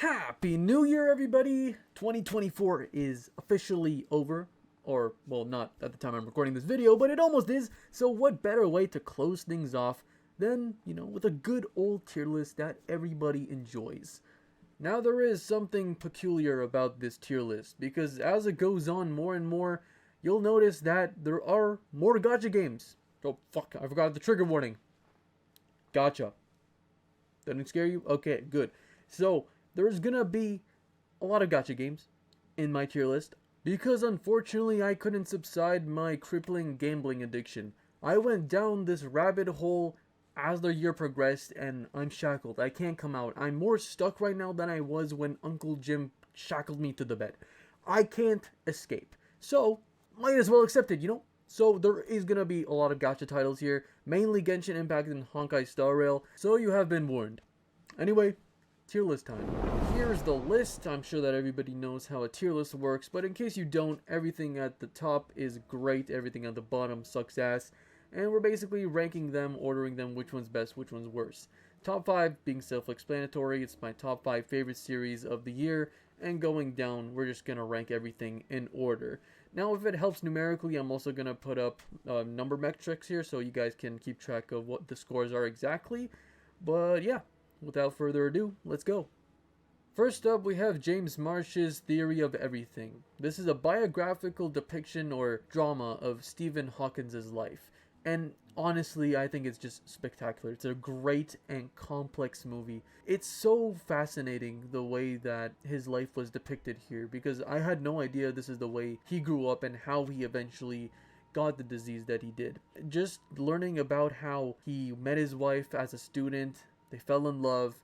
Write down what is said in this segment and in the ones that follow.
Happy New Year, everybody! 2024 is officially over. Or, well, not at the time I'm recording this video, but it almost is. So what better way to close things off than, with a good old tier list that everybody enjoys. Now there is something peculiar about this tier list, because as it goes on more and more, you'll notice that there are more gacha games. Oh, fuck, I forgot the trigger warning. Gacha. Doesn't scare you? Okay, good. So, there's gonna be a lot of gacha games in my tier list, because unfortunately I couldn't subside my crippling gambling addiction. I went down this rabbit hole as the year progressed, and I'm shackled. I can't come out. I'm more stuck right now than I was when Uncle Jim shackled me to the bed. I can't escape. So, might as well accept it, So there is going to be a lot of gacha titles here, mainly Genshin Impact and Honkai Star Rail, so you have been warned. Anyway, tier list time. Here's the list. I'm sure that everybody knows how a tier list works, but in case you don't, everything at the top is great, everything at the bottom sucks ass, and we're basically ranking them, ordering them, which one's best, which one's worse. Top 5 being self-explanatory, it's my top 5 favorite series of the year, and going down, we're just going to rank everything in order. Now, if it helps numerically, I'm also going to put up number metrics here, so you guys can keep track of what the scores are exactly. But yeah, without further ado, let's go. First up, we have James Marsh's Theory of Everything. This is a biographical depiction or drama of Stephen Hawkins' life. And honestly, I think it's just spectacular. It's a great and complex movie. It's so fascinating the way that his life was depicted here, because I had no idea this is the way he grew up and how he eventually got the disease that he did. Just learning about how he met his wife as a student, they fell in love,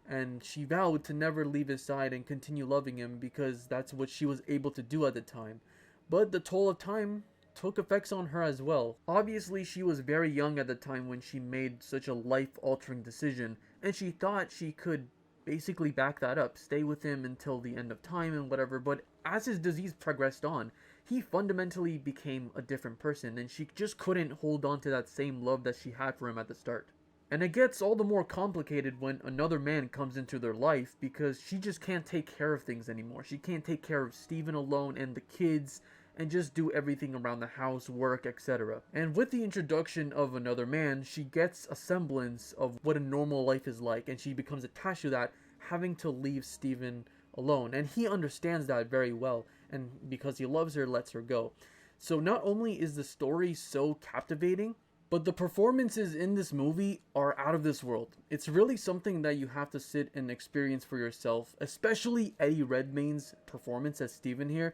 and she vowed to never leave his side and continue loving him because that's what she was able to do at the time. But the toll of time took effects on her as well. Obviously, she was very young at the time when she made such a life-altering decision, and she thought she could basically back that up, stay with him until the end of time and whatever, but as his disease progressed on, he fundamentally became a different person, and she just couldn't hold on to that same love that she had for him at the start. And it gets all the more complicated when another man comes into their life, because she just can't take care of things anymore. She can't take care of Steven alone and the kids, and just do everything around the house, work, etc. And with the introduction of another man, she gets a semblance of what a normal life is like, and she becomes attached to that, having to leave Steven alone. And he understands that very well, and because he loves her, lets her go. So not only is the story so captivating, but the performances in this movie are out of this world. It's really something that you have to sit and experience for yourself, especially Eddie Redmayne's performance as Steven here.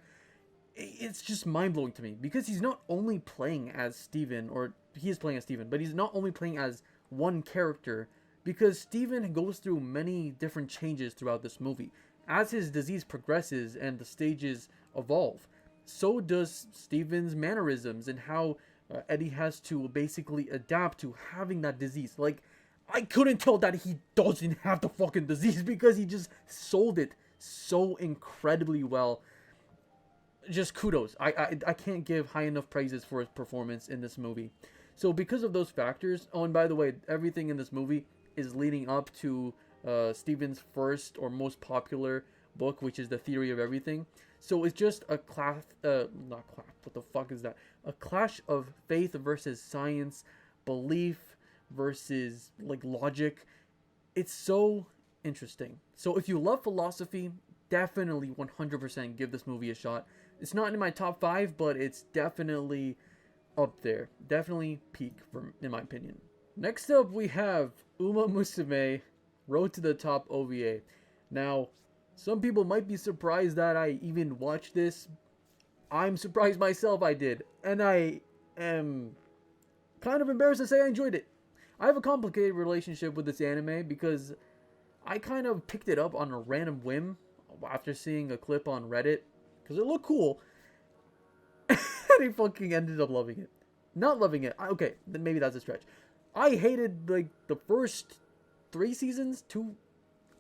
It's just mind-blowing to me, because he's not only playing as Steven, or he is playing as Steven, but he's not only playing as one character, because Steven goes through many different changes throughout this movie. As his disease progresses and the stages evolve, so does Steven's mannerisms and how Eddie has to basically adapt to having that disease. Like, I couldn't tell that he doesn't have the fucking disease, because he just sold it so incredibly well. Just kudos. I can't give high enough praises for his performance in this movie. So because of those factors, oh, and by the way, everything in this movie is leading up to Steven's first or most popular book, which is The Theory of Everything. So it's just a what the fuck is that? A clash of faith versus science, belief versus logic. It's so interesting. So if you love philosophy, definitely 100% give this movie a shot. It's not in my top 5, but it's definitely up there. Definitely peak, in my opinion. Next up, we have Musume Road to the Top OVA. Now, some people might be surprised that I even watched this. I'm surprised myself I did. And I am kind of embarrassed to say I enjoyed it. I have a complicated relationship with this anime, because I kind of picked it up on a random whim after seeing a clip on Reddit, because it looked cool, and I fucking ended up loving it. Not loving it. Okay, then maybe that's a stretch. I hated the first 3 seasons. 2.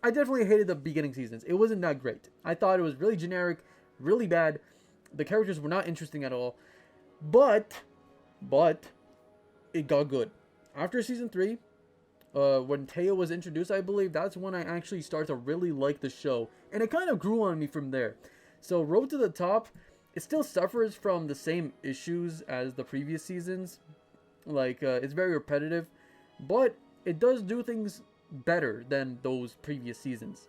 I definitely hated the beginning seasons. It wasn't that great. I thought it was really generic, really bad. The characters were not interesting at all. But it got good. After season 3, when Teo was introduced, I believe that's when I actually started to really like the show, and it kind of grew on me from there. So Road to the Top, it still suffers from the same issues as the previous seasons. Like, it's very repetitive, but it does do things better than those previous seasons.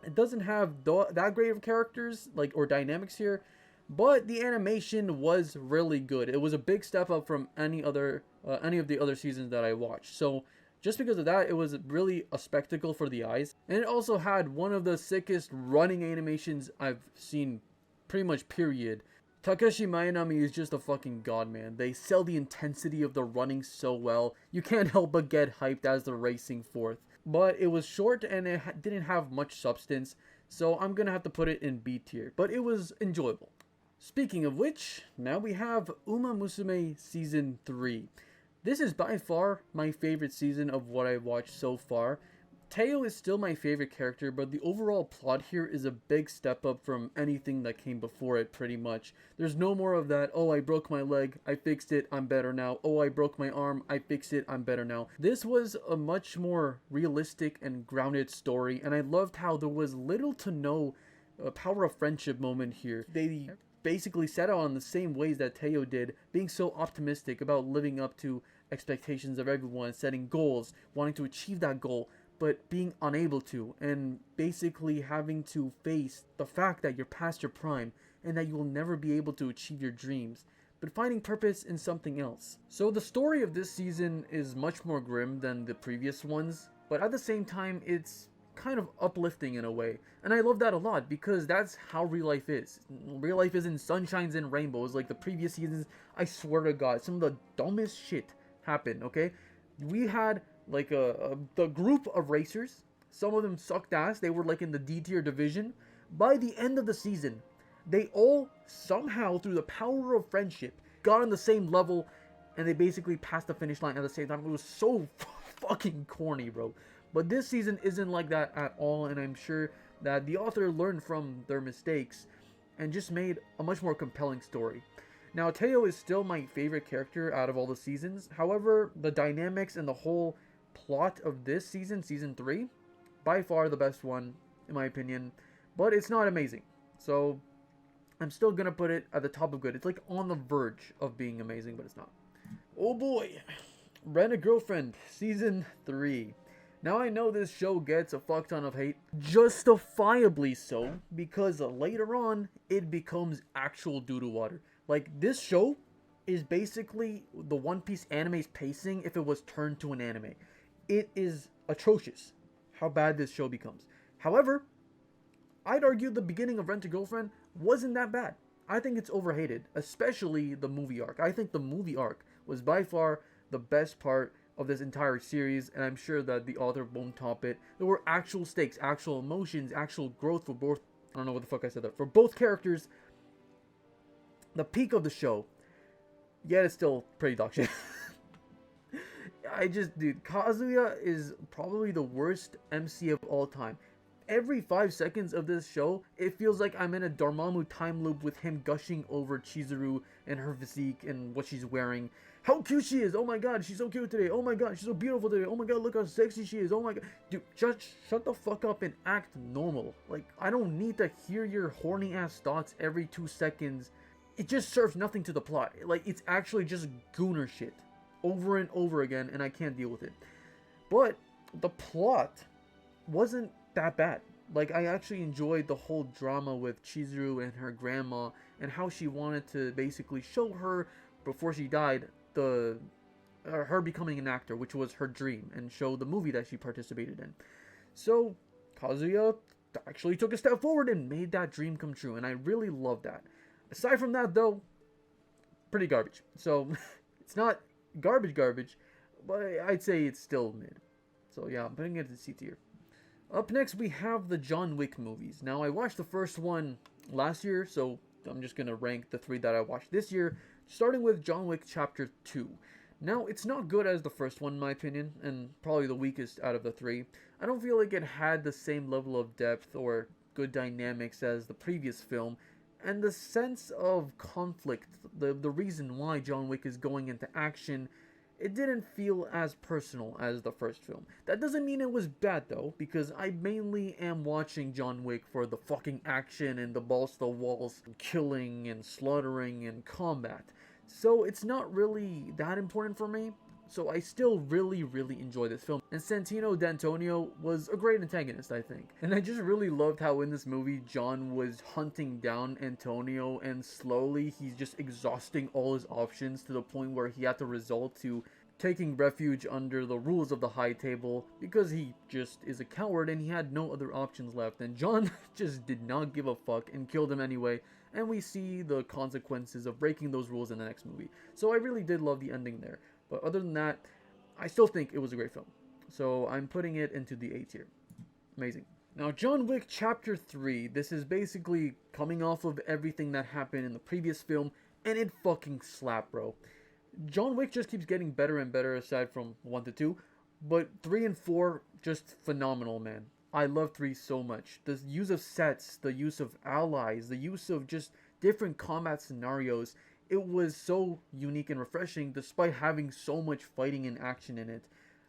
It doesn't have that great of characters, like, or dynamics here, but the animation was really good. It was a big step up from any of the other seasons that I watched. So just because of that, it was really a spectacle for the eyes. And it also had one of the sickest running animations I've seen, pretty much period. Takeshi Mayanami is just a fucking god, man. They sell the intensity of the running so well. You can't help but get hyped as they're racing forth. But it was short and it didn't have much substance, so I'm gonna have to put it in B tier. But it was enjoyable. Speaking of which, now we have Uma Musume Season 3. This is by far my favorite season of what I've watched so far. Teo is still my favorite character, but the overall plot here is a big step up from anything that came before it, pretty much. There's no more of that, oh, I broke my leg, I fixed it, I'm better now. Oh, I broke my arm, I fixed it, I'm better now. This was a much more realistic and grounded story, and I loved how there was little to no power of friendship moment here. They basically set out on the same ways that Teo did, being so optimistic about living up to expectations of everyone, setting goals, wanting to achieve that goal, but being unable to, and basically having to face the fact that you're past your prime and that you will never be able to achieve your dreams, but finding purpose in something else. So the story of this season is much more grim than the previous ones, but at the same time it's kind of uplifting in a way, and I love that a lot because that's how real life is. Real life isn't sunshines and rainbows like the previous seasons. I swear to God, some of the dumbest shit happened, okay? We had like the group of racers. Some of them sucked ass. They were like in the D tier division. By the end of the season, they all somehow, through the power of friendship, got on the same level, and they basically passed the finish line at the same time. It was so fucking corny, bro. But this season isn't like that at all, and I'm sure that the author learned from their mistakes and just made a much more compelling story. Now, Teo is still my favorite character out of all the seasons. However, the dynamics and the whole plot of this season, Season 3, by far the best one, in my opinion. But it's not amazing. So, I'm still gonna put it at the top of good. It's like on the verge of being amazing, but it's not. Oh boy. Rent-A-Girlfriend, Season 3. Now I know this show gets a fuck ton of hate, justifiably so, because later on, it becomes actual doo-doo water. Like, this show is basically the One Piece anime's pacing if it was turned to an anime. It is atrocious how bad this show becomes. However, I'd argue the beginning of Rent-A-Girlfriend wasn't that bad. I think it's overhated, especially the movie arc. I think the movie arc was by far the best part of this entire series, and I'm sure that the author won't top it. There were actual stakes, actual emotions, actual growth for both, I don't know what the fuck I said there, for both characters. The peak of the show, yet it's still pretty dog shit. Dude, Kazuya is probably the worst MC of all time. Every 5 seconds of this show, it feels like I'm in a Dormammu time loop with him gushing over Chizuru and her physique and what she's wearing. How cute she is! Oh my god, she's so cute today! Oh my god, she's so beautiful today! Oh my god, look how sexy she is! Oh my god. Dude, just shut the fuck up and act normal. Like, I don't need to hear your horny ass thoughts every 2 seconds. It just serves nothing to the plot. Like, it's actually just gooner shit over and over again, and I can't deal with it. But the plot wasn't that bad. Like, I actually enjoyed the whole drama with Chizuru and her grandma, and how she wanted to basically show her, before she died, her becoming an actor, which was her dream, and show the movie that she participated in. So, Kazuya actually took a step forward and made that dream come true, and I really love that. Aside from that, though, pretty garbage. So, it's not garbage, but I'd say it's still mid. So yeah, I'm putting it in C tier. Up next, we have the John Wick movies. Now, I watched the first one last year, so I'm just going to rank the 3 that I watched this year, starting with John Wick Chapter 2. Now, it's not good as the first one, in my opinion, and probably the weakest out of the 3. I don't feel like it had the same level of depth or good dynamics as the previous film, and the sense of conflict, the reason why John Wick is going into action, It didn't feel as personal as the first film. That doesn't mean it was bad though, because I mainly am watching John Wick for the fucking action and the balls to the walls, killing and slaughtering and combat. So it's not really that important for me. So I still really enjoy this film. And Santino D'Antonio was a great antagonist, I think. And I just really loved how in this movie, John was hunting down Antonio, and slowly he's just exhausting all his options to the point where he had to resort to taking refuge under the rules of the High Table because he just is a coward and he had no other options left. And John just did not give a fuck and killed him anyway. And we see the consequences of breaking those rules in the next movie. So I really did love the ending there. But other than that, I still think it was a great film. So I'm putting it into the A tier. Amazing. Now, John Wick Chapter 3. This is basically coming off of everything that happened in the previous film. And it fucking slapped, bro. John Wick just keeps getting better and better aside from 1 to 2. But 3 and 4, just phenomenal, man. I love 3 so much. The use of sets, the use of allies, the use of just different combat scenarios. It was so unique and refreshing despite having so much fighting and action in it.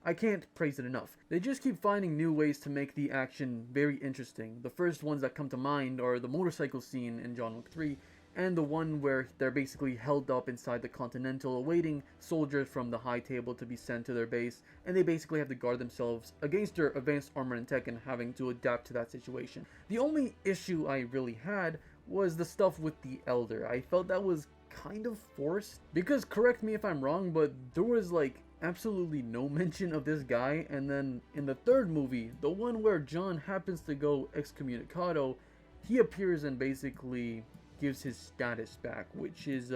I can't praise it enough. They just keep finding new ways to make the action very interesting. The first ones that come to mind are the motorcycle scene in John Wick 3 and the one where they're basically held up inside the Continental awaiting soldiers from the High Table to be sent to their base, and they basically have to guard themselves against their advanced armor and tech and having to adapt to that situation. The only issue I really had was the stuff with the Elder. I felt that was kind of forced, because correct me if I'm wrong, but there was like absolutely no mention of this guy, and then in the third movie, the one where John happens to go excommunicado, he appears and basically gives his status back, which is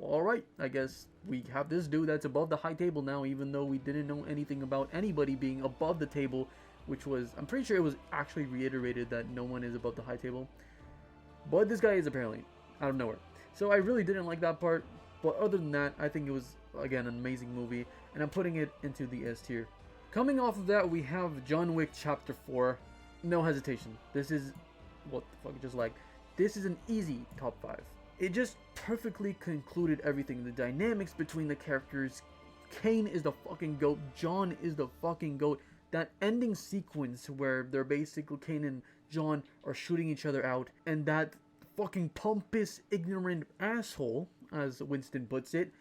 alright, I guess we have this dude that's above the High Table now, even though we didn't know anything about anybody being above the table, which was, I'm pretty sure it was actually reiterated that no one is above the High Table, but this guy is apparently out of nowhere. So I really didn't like that part, but other than that, I think it was, again, an amazing movie, and I'm putting it into the S tier. Coming off of that, we have John Wick Chapter 4. No hesitation. This is, what the fuck, just like, this is an easy top 5. It just perfectly concluded everything. The dynamics between the characters. Kane is the fucking GOAT. John is the fucking GOAT. That ending sequence where they're basically, Kane and John are shooting each other out, and that fucking pompous, ignorant asshole, as Winston puts it,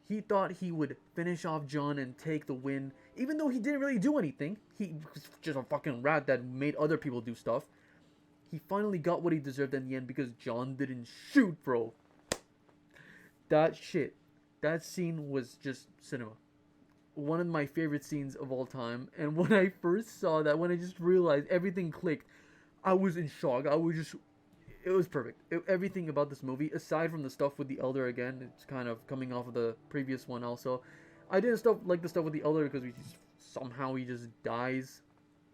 he thought he would finish off John and take the win, even though he didn't really do anything. He was just a fucking rat that made other people do stuff. He finally got what he deserved in the end because John didn't shoot, bro. That shit, that scene was just cinema. One of my favorite scenes of all time, and when I first saw that, when I just realized everything clicked, I was in shock. It was perfect. Everything about this movie, aside from the stuff with the Elder again, it's kind of coming off of the previous one also. I didn't like the stuff with the Elder because somehow he just dies,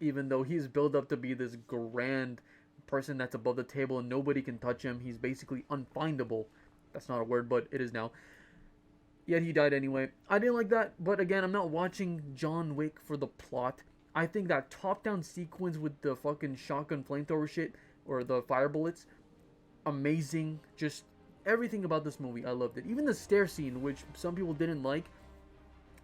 even though he's built up to be this grand person that's above the table and nobody can touch him. He's basically unfindable. That's not a word, but it is now. Yet he died anyway. I didn't like that, but again, I'm not watching John Wick for the plot. I think that top-down sequence with the fucking shotgun flamethrower shit, or the fire bullets, amazing. Just everything about this movie, I loved it. Even the stair scene, which some people didn't like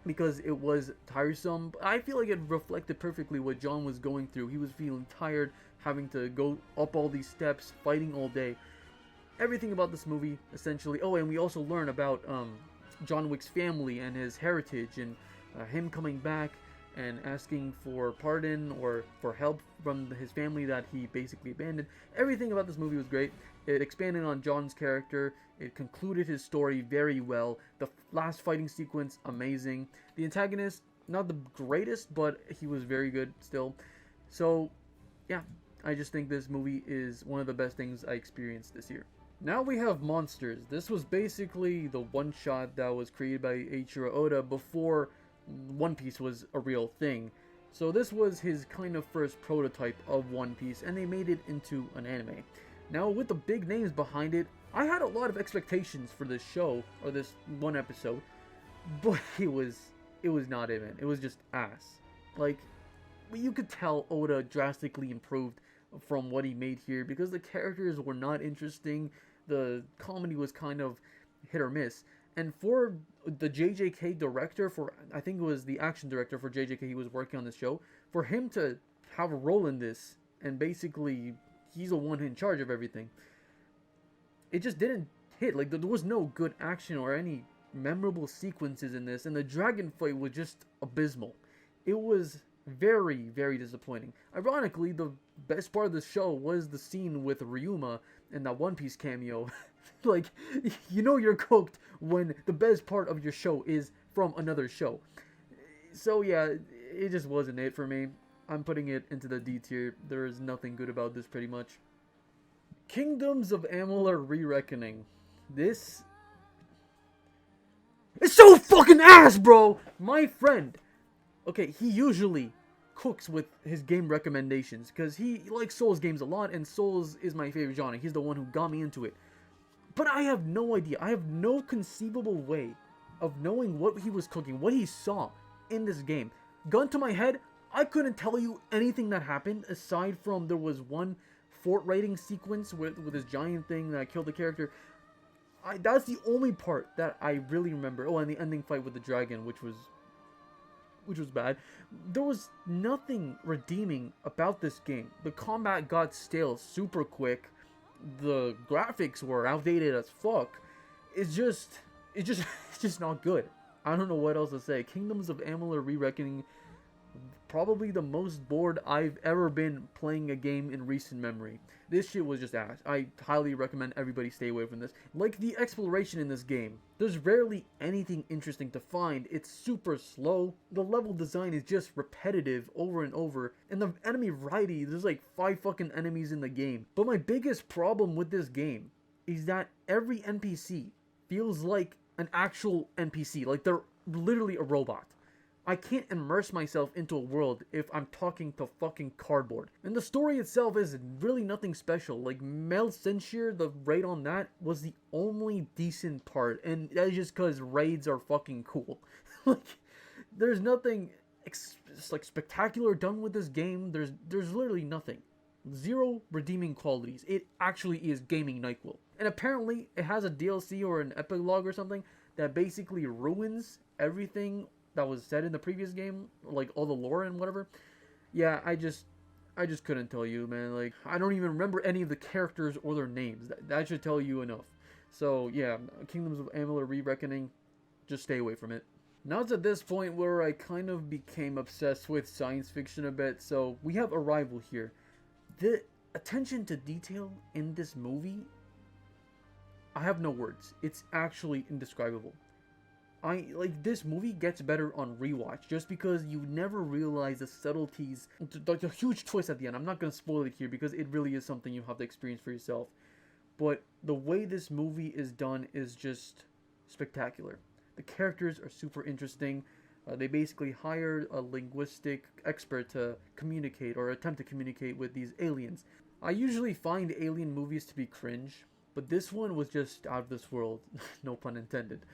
because it was tiresome, but I feel like it reflected perfectly what John was going through. He was feeling tired, having to go up all these steps, fighting all day. Everything about this movie, essentially. Oh, and we also learn about John Wick's family and his heritage, and him coming back and asking for pardon or for help from his family that he basically abandoned. Everything about this movie was great. It expanded on John's character. It concluded his story very well. The last fighting sequence, amazing. The antagonist, not the greatest, but he was very good still. So, yeah, I just think this movie is one of the best things I experienced this year. Now we have Monsters. This was basically the one-shot that was created by Eiichiro Oda before One Piece was a real thing. So this was his kind of first prototype of One Piece, and they made it into an anime. Now with the big names behind it, I had a lot of expectations for this show, or this one episode, but it was not it, man. It was just ass. Like, you could tell Oda drastically improved from what he made here, because the characters were not interesting, the comedy was kind of hit or miss, And for the JJK director, for I think it was the action director for JJK, he was working on this show, for him to have a role in this, and basically he's the one in charge of everything, it just didn't hit. Like, there was no good action or any memorable sequences in this, and the dragon fight was just abysmal. It was very, very disappointing. Ironically, the best part of the show was the scene with Ryuma and that One Piece cameo. Like, you know you're cooked when the best part of your show is from another show. So yeah, it just wasn't it for me. I'm putting it into the D tier. There is nothing good about this, pretty much. Kingdoms of Amalur Re-Reckoning. This... it's so fucking ass, bro! My friend... okay, he usually cooks with his game recommendations, because he likes Souls games a lot, and Souls is my favorite genre. He's the one who got me into it. But I have no idea. I have no conceivable way of knowing what he was cooking, what he saw in this game. Gun to my head, I couldn't tell you anything that happened, aside from there was one fort raiding sequence with this giant thing that killed the character. That's the only part that I really remember. Oh, and the ending fight with the dragon, which was bad. There was nothing redeeming about this game. The combat got stale super quick. The graphics were outdated as fuck. It's just not good. I don't know what else to say. Kingdoms of Amalur Re-Reckoning, probably the most bored I've ever been playing a game in recent memory. This shit was just ass. I highly recommend everybody stay away from this. Like the exploration in this game, there's rarely anything interesting to find. It's super slow. The level design is just repetitive over and over. And the enemy variety, there's like 5 fucking enemies in the game. But my biggest problem with this game is that every NPC feels like an actual NPC. Like they're literally a robot. I can't immerse myself into a world if I'm talking to fucking cardboard. And the story itself is really nothing special. Like, Mel Censure, the raid on that, was the only decent part. And that's just because raids are fucking cool. Like, there's nothing like spectacular done with this game. There's literally nothing. Zero redeeming qualities. It actually is gaming NyQuil. And apparently, it has a DLC or an epilogue or something that basically ruins everything that was said in the previous game, like all the lore and whatever. Yeah, I just couldn't tell you, man. Like, I don't even remember any of the characters or their names. That should tell you enough. So yeah, Kingdoms of Amalur Re-Reckoning, just stay away from it. Now it's at this point where I kind of became obsessed with science fiction a bit. So we have Arrival here. The attention to detail in this movie, I have no words. It's actually indescribable. This movie gets better on rewatch just because you never realize the subtleties, the huge twist at the end. I'm not going to spoil it here because it really is something you have to experience for yourself. But the way this movie is done is just spectacular. The characters are super interesting. They basically hired a linguistic expert to communicate or attempt to communicate with these aliens. I usually find alien movies to be cringe, but this one was just out of this world. No pun intended.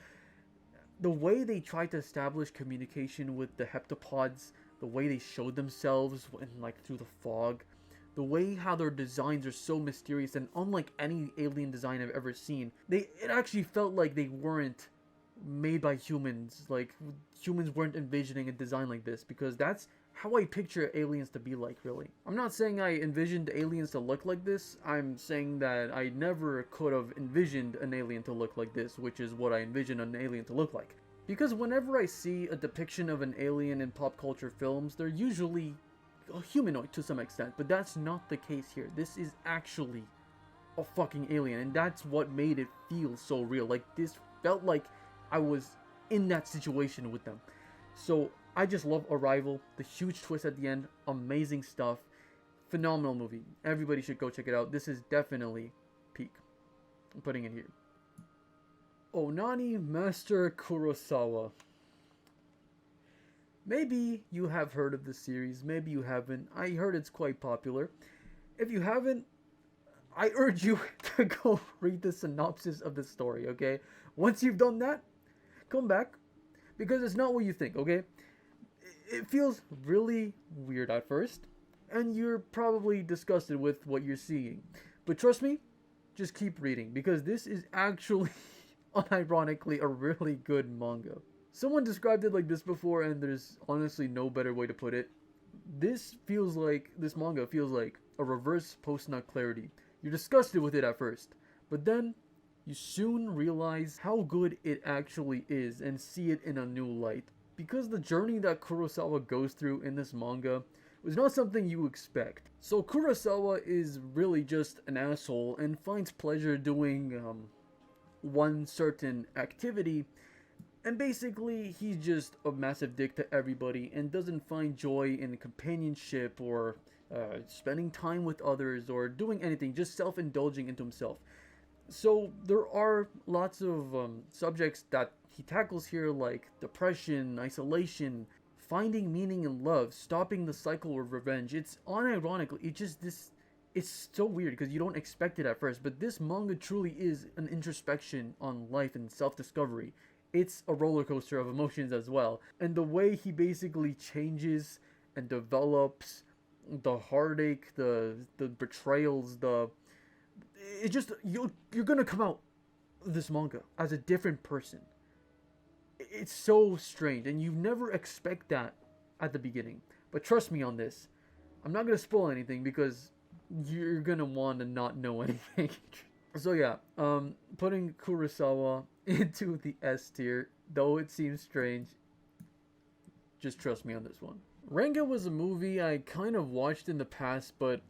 The way they tried to establish communication with the heptapods, the way they showed themselves through the fog, the way how their designs are so mysterious and unlike any alien design I've ever seen, it actually felt like they weren't made by humans. Like, humans weren't envisioning a design like this, because that's how I picture aliens to be like, really. I'm not saying I envisioned aliens to look like this. I'm saying that I never could have envisioned an alien to look like this, which is what I envision an alien to look like. Because whenever I see a depiction of an alien in pop culture films, they're usually humanoid to some extent, but that's not the case here. This is actually a fucking alien, and that's what made it feel so real. Like, this felt like I was in that situation with them. So I just love Arrival. The huge twist at the end, amazing stuff, phenomenal movie. Everybody should go check it out. This is definitely peak. I'm putting it here. Onani Master Kurosawa. Maybe you have heard of this series, maybe you haven't. I heard it's quite popular. If you haven't, I urge you to go read the synopsis of the story, okay? Once you've done that, come back, because it's not what you think, okay? It feels really weird at first, and you're probably disgusted with what you're seeing. But trust me, just keep reading, because this is actually unironically a really good manga. Someone described it like this before, and there's honestly no better way to put it. This manga feels like a reverse post-nut Clarity. You're disgusted with it at first, but then you soon realize how good it actually is and see it in a new light. Because the journey that Kurosawa goes through in this manga was not something you expect. So Kurosawa is really just an asshole and finds pleasure doing one certain activity, and basically he's just a massive dick to everybody and doesn't find joy in companionship or spending time with others or doing anything, just self-indulging into himself. So there are lots of subjects that he tackles here, like depression, isolation, finding meaning in love, stopping the cycle of revenge. It's unironically, it's so weird because you don't expect it at first, but this manga truly is an introspection on life and self-discovery. It's a roller coaster of emotions as well. And the way he basically changes and develops, the heartache, the betrayals, it just, you're gonna come out of this manga as a different person. It's so strange, and you never expect that at the beginning. But trust me on this, I'm not gonna spoil anything because you're gonna want to not know anything. So yeah, putting Kurosawa into the S tier, though it seems strange, just trust me on this one. Rango was a movie I kind of watched in the past, but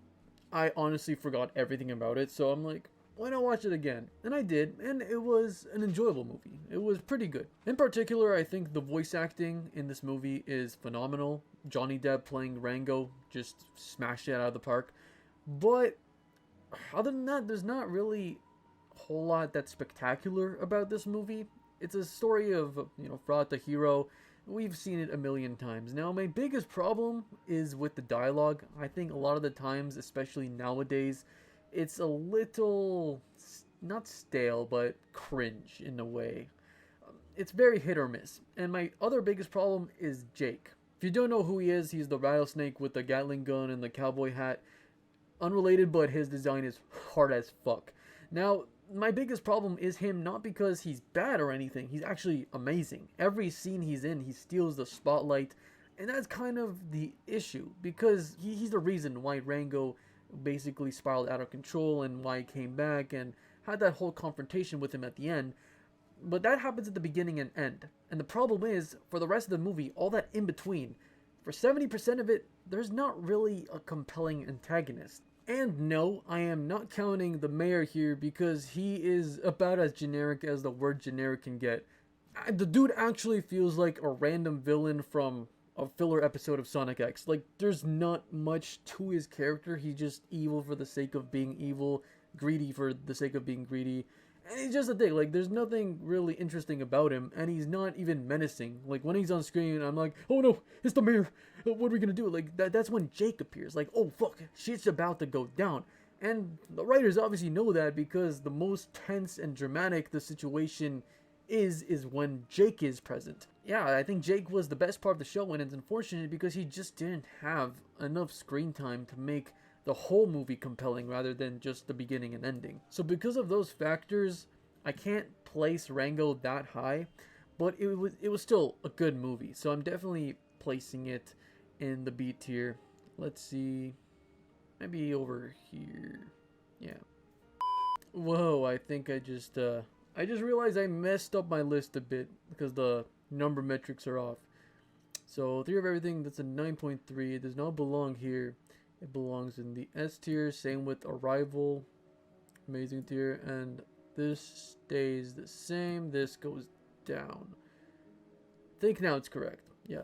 I honestly forgot everything about it, so I'm like, why not watch it again? And I did, and it was an enjoyable movie. It was pretty good. In particular, I think the voice acting in this movie is phenomenal. Johnny Depp playing Rango just smashed it out of the park. But other than that, there's not really a whole lot that's spectacular about this movie. It's a story of, Fraud the hero. We've seen it a million times. Now, my biggest problem is with the dialogue. I think a lot of the times, especially nowadays, it's a little, not stale, but cringe in a way. It's very hit or miss. And my other biggest problem is Jake. If you don't know who he is, he's the rattlesnake with the Gatling gun and the cowboy hat. Unrelated, but his design is hard as fuck. Now, my biggest problem is him, not because he's bad or anything. He's actually amazing. Every scene he's in, he steals the spotlight. And that's kind of the issue, because he's the reason why Rango basically spiraled out of control and why he came back and had that whole confrontation with him at the end. But that happens at the beginning and end. And the problem is, for the rest of the movie, all that in between, for 70% of it, there's not really a compelling antagonist. And no, I am not counting the mayor here because he is about as generic as the word generic can get. The dude actually feels like a random villain from a filler episode of Sonic X. Like, there's not much to his character. He's just evil for the sake of being evil, greedy for the sake of being greedy. And he's just a dick. Like, there's nothing really interesting about him, and he's not even menacing. Like, when he's on screen, I'm like, oh no, it's the mayor. What are we gonna do? Like, that's when Jake appears. Like, oh fuck, shit's about to go down. And the writers obviously know that, because the most tense and dramatic the situation is when Jake is present. Yeah, I think Jake was the best part of the show, and it's unfortunate because he just didn't have enough screen time to make the whole movie compelling rather than just the beginning and ending. So because of those factors, I can't place Rango that high, but it was still a good movie. So I'm definitely placing it in the B tier. Let's see, maybe over here. Yeah. Whoa, I think I just realized I messed up my list a bit because the number metrics are off. So 3 of everything, that's a 9.3. It does not belong here. It belongs in the S tier. Same with Arrival, amazing tier, and this stays the same. This goes down. I think now it's correct. Yeah.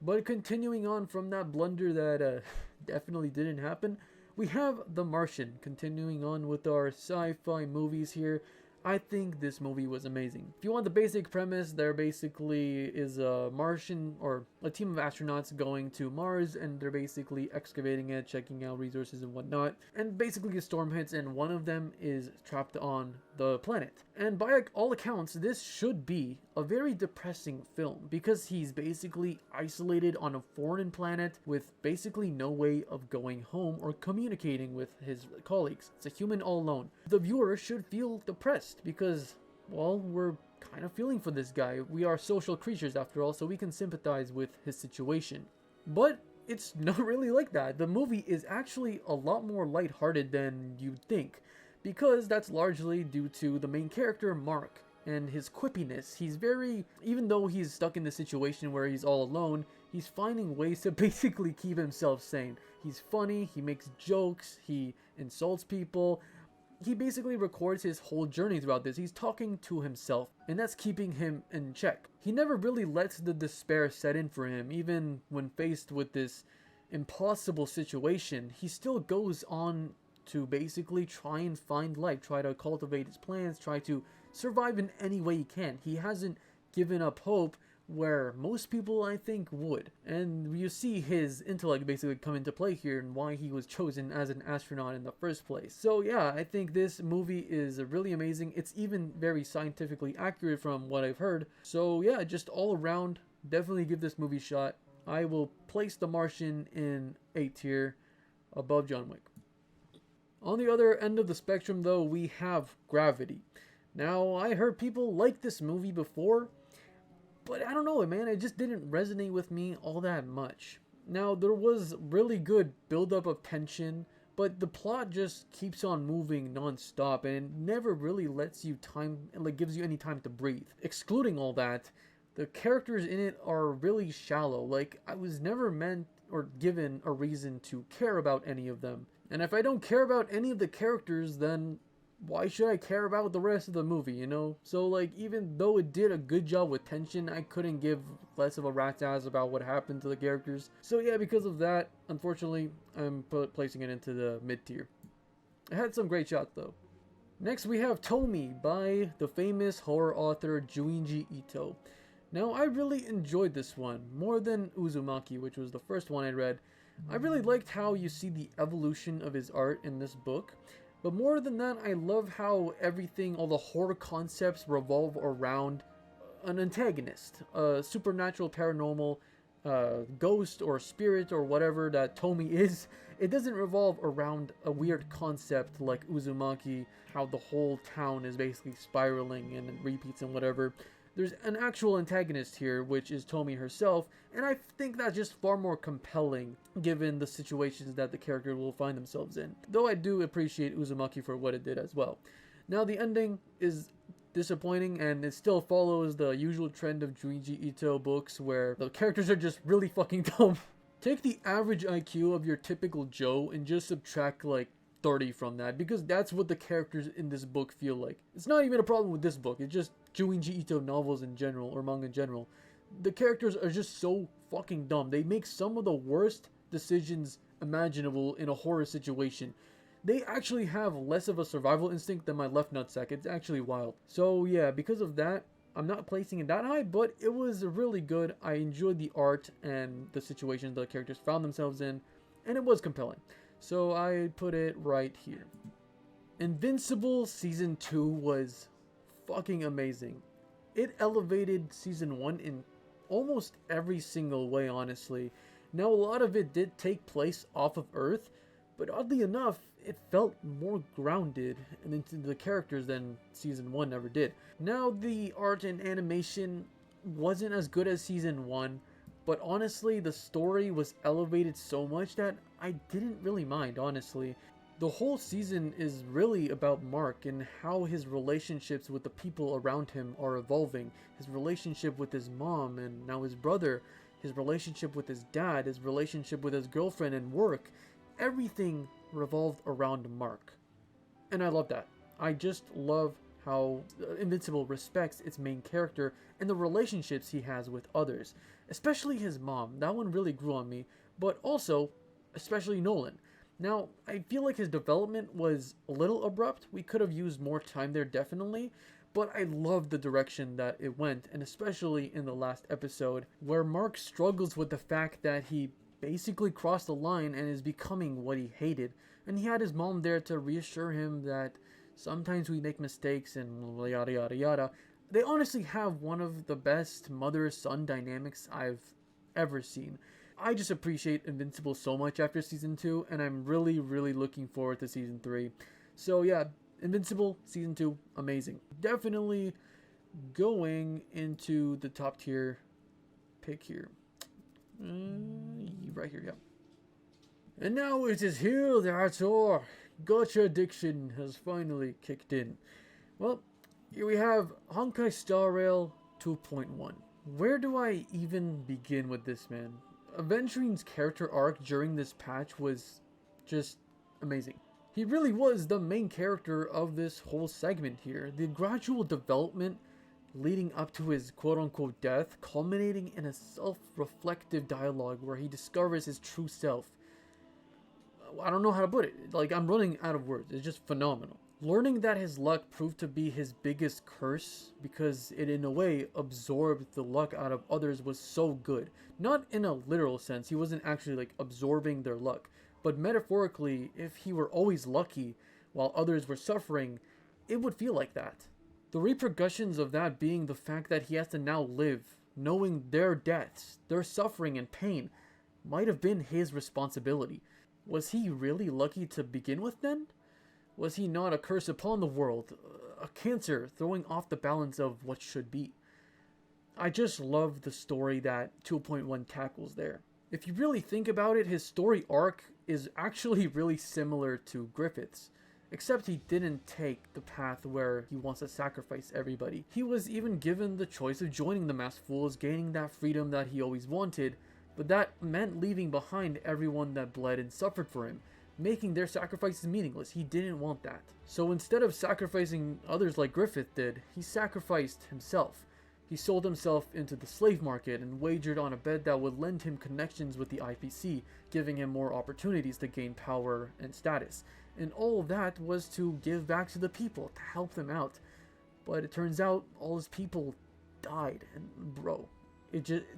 But continuing on from that blunder that definitely didn't happen, we have The Martian. Continuing on with our sci-fi movies here. I think this movie was amazing. If you want the basic premise, there basically is a Martian, or a team of astronauts going to Mars, and they're basically excavating it, checking out resources and whatnot. And basically a storm hits, and one of them is trapped on the planet. And by all accounts, this should be a very depressing film, because he's basically isolated on a foreign planet with basically no way of going home or communicating with his colleagues. It's a human all alone. The viewer should feel depressed because well, we're kind of feeling for this guy. We are social creatures after all, so we can sympathize with his situation. But it's not really like that. The movie is actually a lot more lighthearted than you'd think, because that's largely due to the main character, Mark, and his quippiness. He's very, even though he's stuck in the situation where he's all alone, he's finding ways to basically keep himself sane. He's funny, he makes jokes, he insults people. He basically records his whole journey throughout this. He's talking to himself, and that's keeping him in check. He never really lets the despair set in for him, even when faced with this impossible situation. He still goes on to basically try and find life, try to cultivate his plans, try to survive in any way he can. He hasn't given up hope, where most people, I think, would. And you see his intellect basically come into play here and why he was chosen as an astronaut in the first place. So yeah, I think this movie is really amazing. It's even very scientifically accurate from what I've heard. So yeah, just all around, definitely give this movie a shot. I will place The Martian in A tier above John Wick. On the other end of the spectrum though, we have Gravity. Now, I heard people like this movie before, but I don't know, man, it just didn't resonate with me all that much. Now, there was really good buildup of tension, but the plot just keeps on moving non-stop, and it never really lets you time, like gives you any time to breathe. Excluding all that, the characters in it are really shallow. Like, I was never meant or given a reason to care about any of them. And if I don't care about any of the characters, then why should I care about the rest of the movie, you know? So, like, even though it did a good job with tension, I couldn't give less of a rat's ass about what happened to the characters. So, yeah, because of that, unfortunately, I'm placing it into the mid-tier. It had some great shots, though. Next, we have Tomie by the famous horror author Junji Ito. Now, I really enjoyed this one, more than Uzumaki, which was the first one I read. I really liked how you see the evolution of his art in this book. But more than that, I love how everything, all the horror concepts revolve around an antagonist, a supernatural, paranormal, ghost or spirit or whatever that Tomie is. It doesn't revolve around a weird concept like Uzumaki, how the whole town is basically spiraling and it repeats and whatever. There's an actual antagonist here, which is Tomie herself, and I think that's just far more compelling given the situations that the character will find themselves in. Though I do appreciate Uzumaki for what it did as well. Now the ending is disappointing, and it still follows the usual trend of Junji Ito books where the characters are just really fucking dumb. Take the average IQ of your typical Joe and just subtract like 30 from that, because that's what the characters in this book feel like. It's not even a problem with this book, it's just Junji Ito novels in general, or manga in general. The characters are just so fucking dumb. They make some of the worst decisions imaginable in a horror situation. They actually have less of a survival instinct than my left nutsack. It's actually wild. So yeah, because of that, I'm not placing it that high, but it was really good. I enjoyed the art and the situations the characters found themselves in, and it was compelling. So I put it right here. Invincible Season 2 was fucking amazing. It elevated Season 1 in almost every single way, honestly. Now, a lot of it did take place off of Earth, but oddly enough, it felt more grounded into the characters than Season 1 ever did. Now, the art and animation wasn't as good as Season 1, but honestly, the story was elevated so much that I didn't really mind, honestly. The whole season is really about Mark and how his relationships with the people around him are evolving. His relationship with his mom and now his brother, his relationship with his dad, his relationship with his girlfriend and work. Everything revolved around Mark. And I love that. I just love how Invincible respects its main character and the relationships he has with others. Especially his mom. That one really grew on me. But also, especially Nolan. Now, I feel like his development was a little abrupt. We could have used more time there, definitely. But I love the direction that it went, and especially in the last episode, where Mark struggles with the fact that he basically crossed the line and is becoming what he hated. And he had his mom there to reassure him that sometimes we make mistakes and yada yada yada. They honestly have one of the best mother-son dynamics I've ever seen. I just appreciate Invincible so much after Season 2, and I'm really, really looking forward to Season 3. So yeah, Invincible Season 2, amazing. Definitely going into the top tier pick here. Right here, yeah. And now it is here, that's all. Gacha addiction has finally kicked in. Well, here we have Honkai Star Rail 2.1. Where do I even begin with this, man? Aventurine's character arc during this patch was just amazing. He really was the main character of this whole segment here. The gradual development leading up to his quote-unquote death, culminating in a self-reflective dialogue where he discovers his true self. I don't know how to put it. Like, I'm running out of words. It's just phenomenal. Learning that his luck proved to be his biggest curse because it in a way absorbed the luck out of others was so good. Not in a literal sense. He wasn't actually like absorbing their luck. But metaphorically, if he were always lucky while others were suffering, it would feel like that. The repercussions of that being the fact that he has to now live, knowing their deaths, their suffering and pain, might have been his responsibility. Was he really lucky to begin with then? Was he not a curse upon the world, a cancer throwing off the balance of what should be? I just love the story that 2.1 tackles there. If you really think about it, his story arc is actually really similar to Griffith's, except he didn't take the path where he wants to sacrifice everybody. He was even given the choice of joining the Masked Fools, gaining that freedom that he always wanted, but that meant leaving behind everyone that bled and suffered for him, making their sacrifices meaningless. He didn't want that. So instead of sacrificing others like Griffith did, he sacrificed himself. He sold himself into the slave market and wagered on a bet that would lend him connections with the IPC, giving him more opportunities to gain power and status. And all of that was to give back to the people, to help them out. But it turns out all his people died, and bro,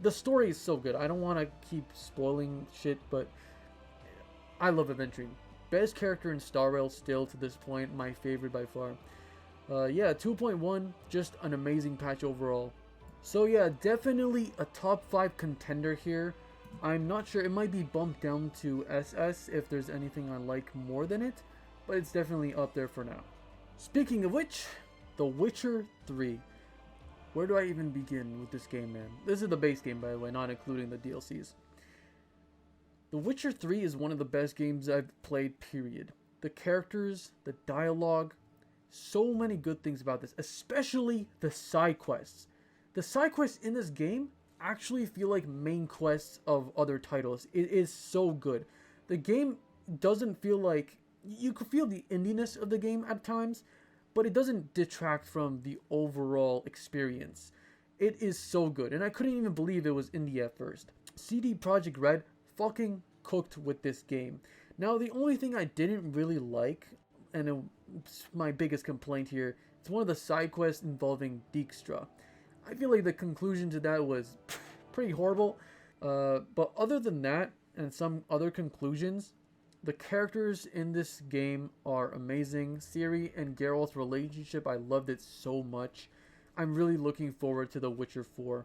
the story is so good. I don't want to keep spoiling shit, but I love Aventurine. Best character in Star Rail still to this point, my favorite by far. Yeah, 2.1, just an amazing patch overall. So yeah, definitely a top 5 contender here. I'm not sure, it might be bumped down to SS if there's anything I like more than it, but it's definitely up there for now. Speaking of which, The Witcher 3. Where do I even begin with this game, man? This is the base game, by the way, not including the DLCs. The Witcher 3 is one of the best games I've played, period. The characters, the dialogue, so many good things about this, especially the side quests. The side quests in this game actually feel like main quests of other titles. It is so good. The game doesn't feel like... You could feel the indiness of the game at times, but it doesn't detract from the overall experience. It is so good, and I couldn't even believe it was indie at first. CD Projekt Red fucking cooked with this game. Now, the only thing I didn't really like, and it's my biggest complaint here, it's one of the side quests involving Dijkstra. I feel like the conclusion to that was pretty horrible. But other than that, and some other conclusions, the characters in this game are amazing. Ciri and Geralt's relationship, I loved it so much. I'm really looking forward to The Witcher 4.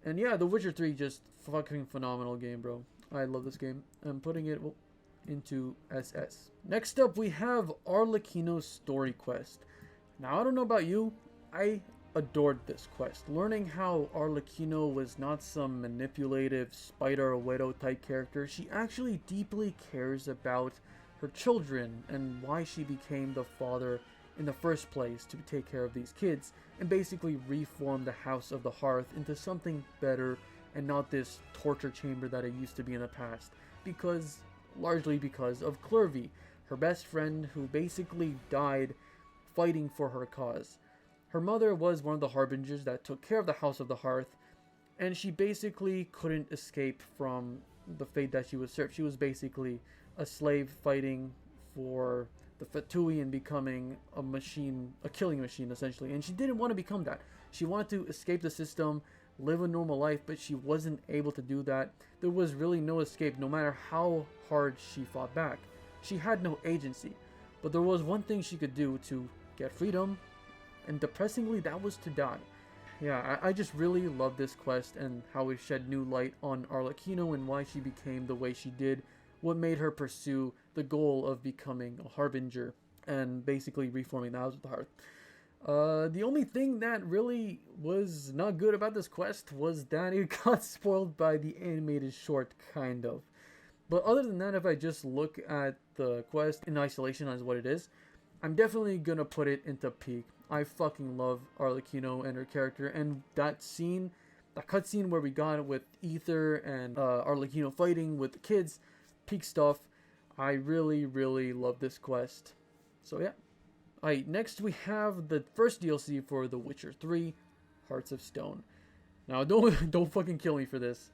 And yeah, The Witcher 3, just fucking phenomenal game, bro. I love this game. I'm putting it into SS. Next up, we have Arlecchino's story quest. Now, I don't know about you, I adored this quest. Learning how Arlecchino was not some manipulative spider or widow type character, she actually deeply cares about her children and why she became the father in the first place to take care of these kids and basically reform the House of the Hearth into something better and not this torture chamber that it used to be in the past, largely because of Clorinde, her best friend who basically died fighting for her cause. Her mother was one of the harbingers that took care of the House of the Hearth, and she basically couldn't escape from the fate that she was served. She was basically a slave fighting for the Fatui and becoming a machine, a killing machine essentially, and she didn't want to become that. She wanted to escape the system, live a normal life, but she wasn't able to do that. There was really no escape no matter how hard she fought back. She had no agency, but there was one thing she could do to get freedom, and depressingly, that was to die. Yeah, I just really love this quest and how it shed new light on Arlecchino and why she became the way she did, what made her pursue the goal of becoming a harbinger. and basically reforming the house with the hearth. The only thing that really was not good about this quest was that it got spoiled by the animated short, kind of. But other than that, if I just look at the quest in isolation as what it is, I'm definitely gonna put it into peak. I fucking love Arlecchino and her character, and that scene, that cutscene where we got it with Ether and Arlecchino fighting with the kids, peak stuff. I really, really love this quest. So yeah. Alright, next we have the first DLC for The Witcher 3, Hearts of Stone. Now, don't fucking kill me for this,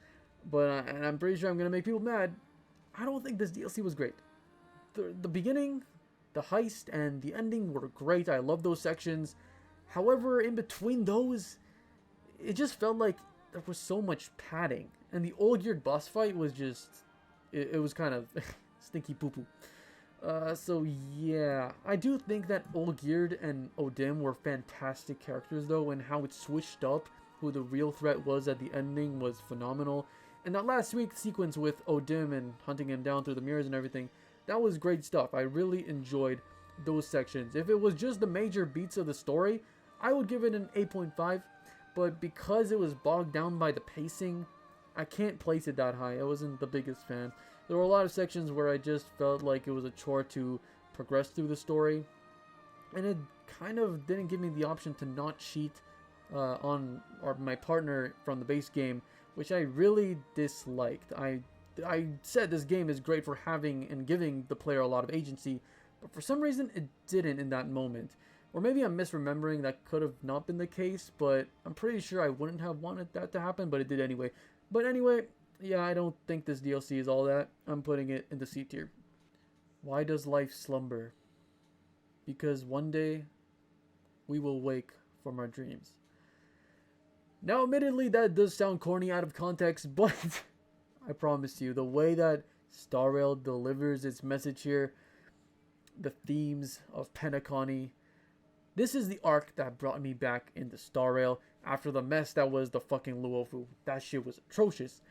but and I'm pretty sure I'm gonna make people mad. I don't think this DLC was great. The beginning, the heist, and the ending were great. I love those sections. However, in between those, it just felt like there was so much padding, and the old-geared boss fight was just, it was kind of stinky poo-poo. So yeah, I do think that Olgierd and Odin were fantastic characters though, and how it switched up who the real threat was at the ending was phenomenal. And that last week sequence with Odin and hunting him down through the mirrors and everything, that was great stuff. I really enjoyed those sections. If it was just the major beats of the story, I would give it an 8.5, but because it was bogged down by the pacing, I can't place it that high. I wasn't the biggest fan. There were a lot of sections where I just felt like it was a chore to progress through the story, and it kind of didn't give me the option to not cheat on my partner from the base game, which I really disliked. I said this game is great for having and giving the player a lot of agency, but for some reason it didn't in that moment. Or maybe I'm misremembering, that could have not been the case, but I'm pretty sure I wouldn't have wanted that to happen, but it did anyway. But anyway, yeah, I don't think this DLC is all that. I'm putting it in the C tier. Why does life slumber? Because one day we will wake from our dreams. Now, admittedly, that does sound corny out of context, but I promise you, the way that Star Rail delivers its message here, the themes of Penacony, this is the arc that brought me back into Star Rail after the mess that was the fucking Luofu. That shit was atrocious.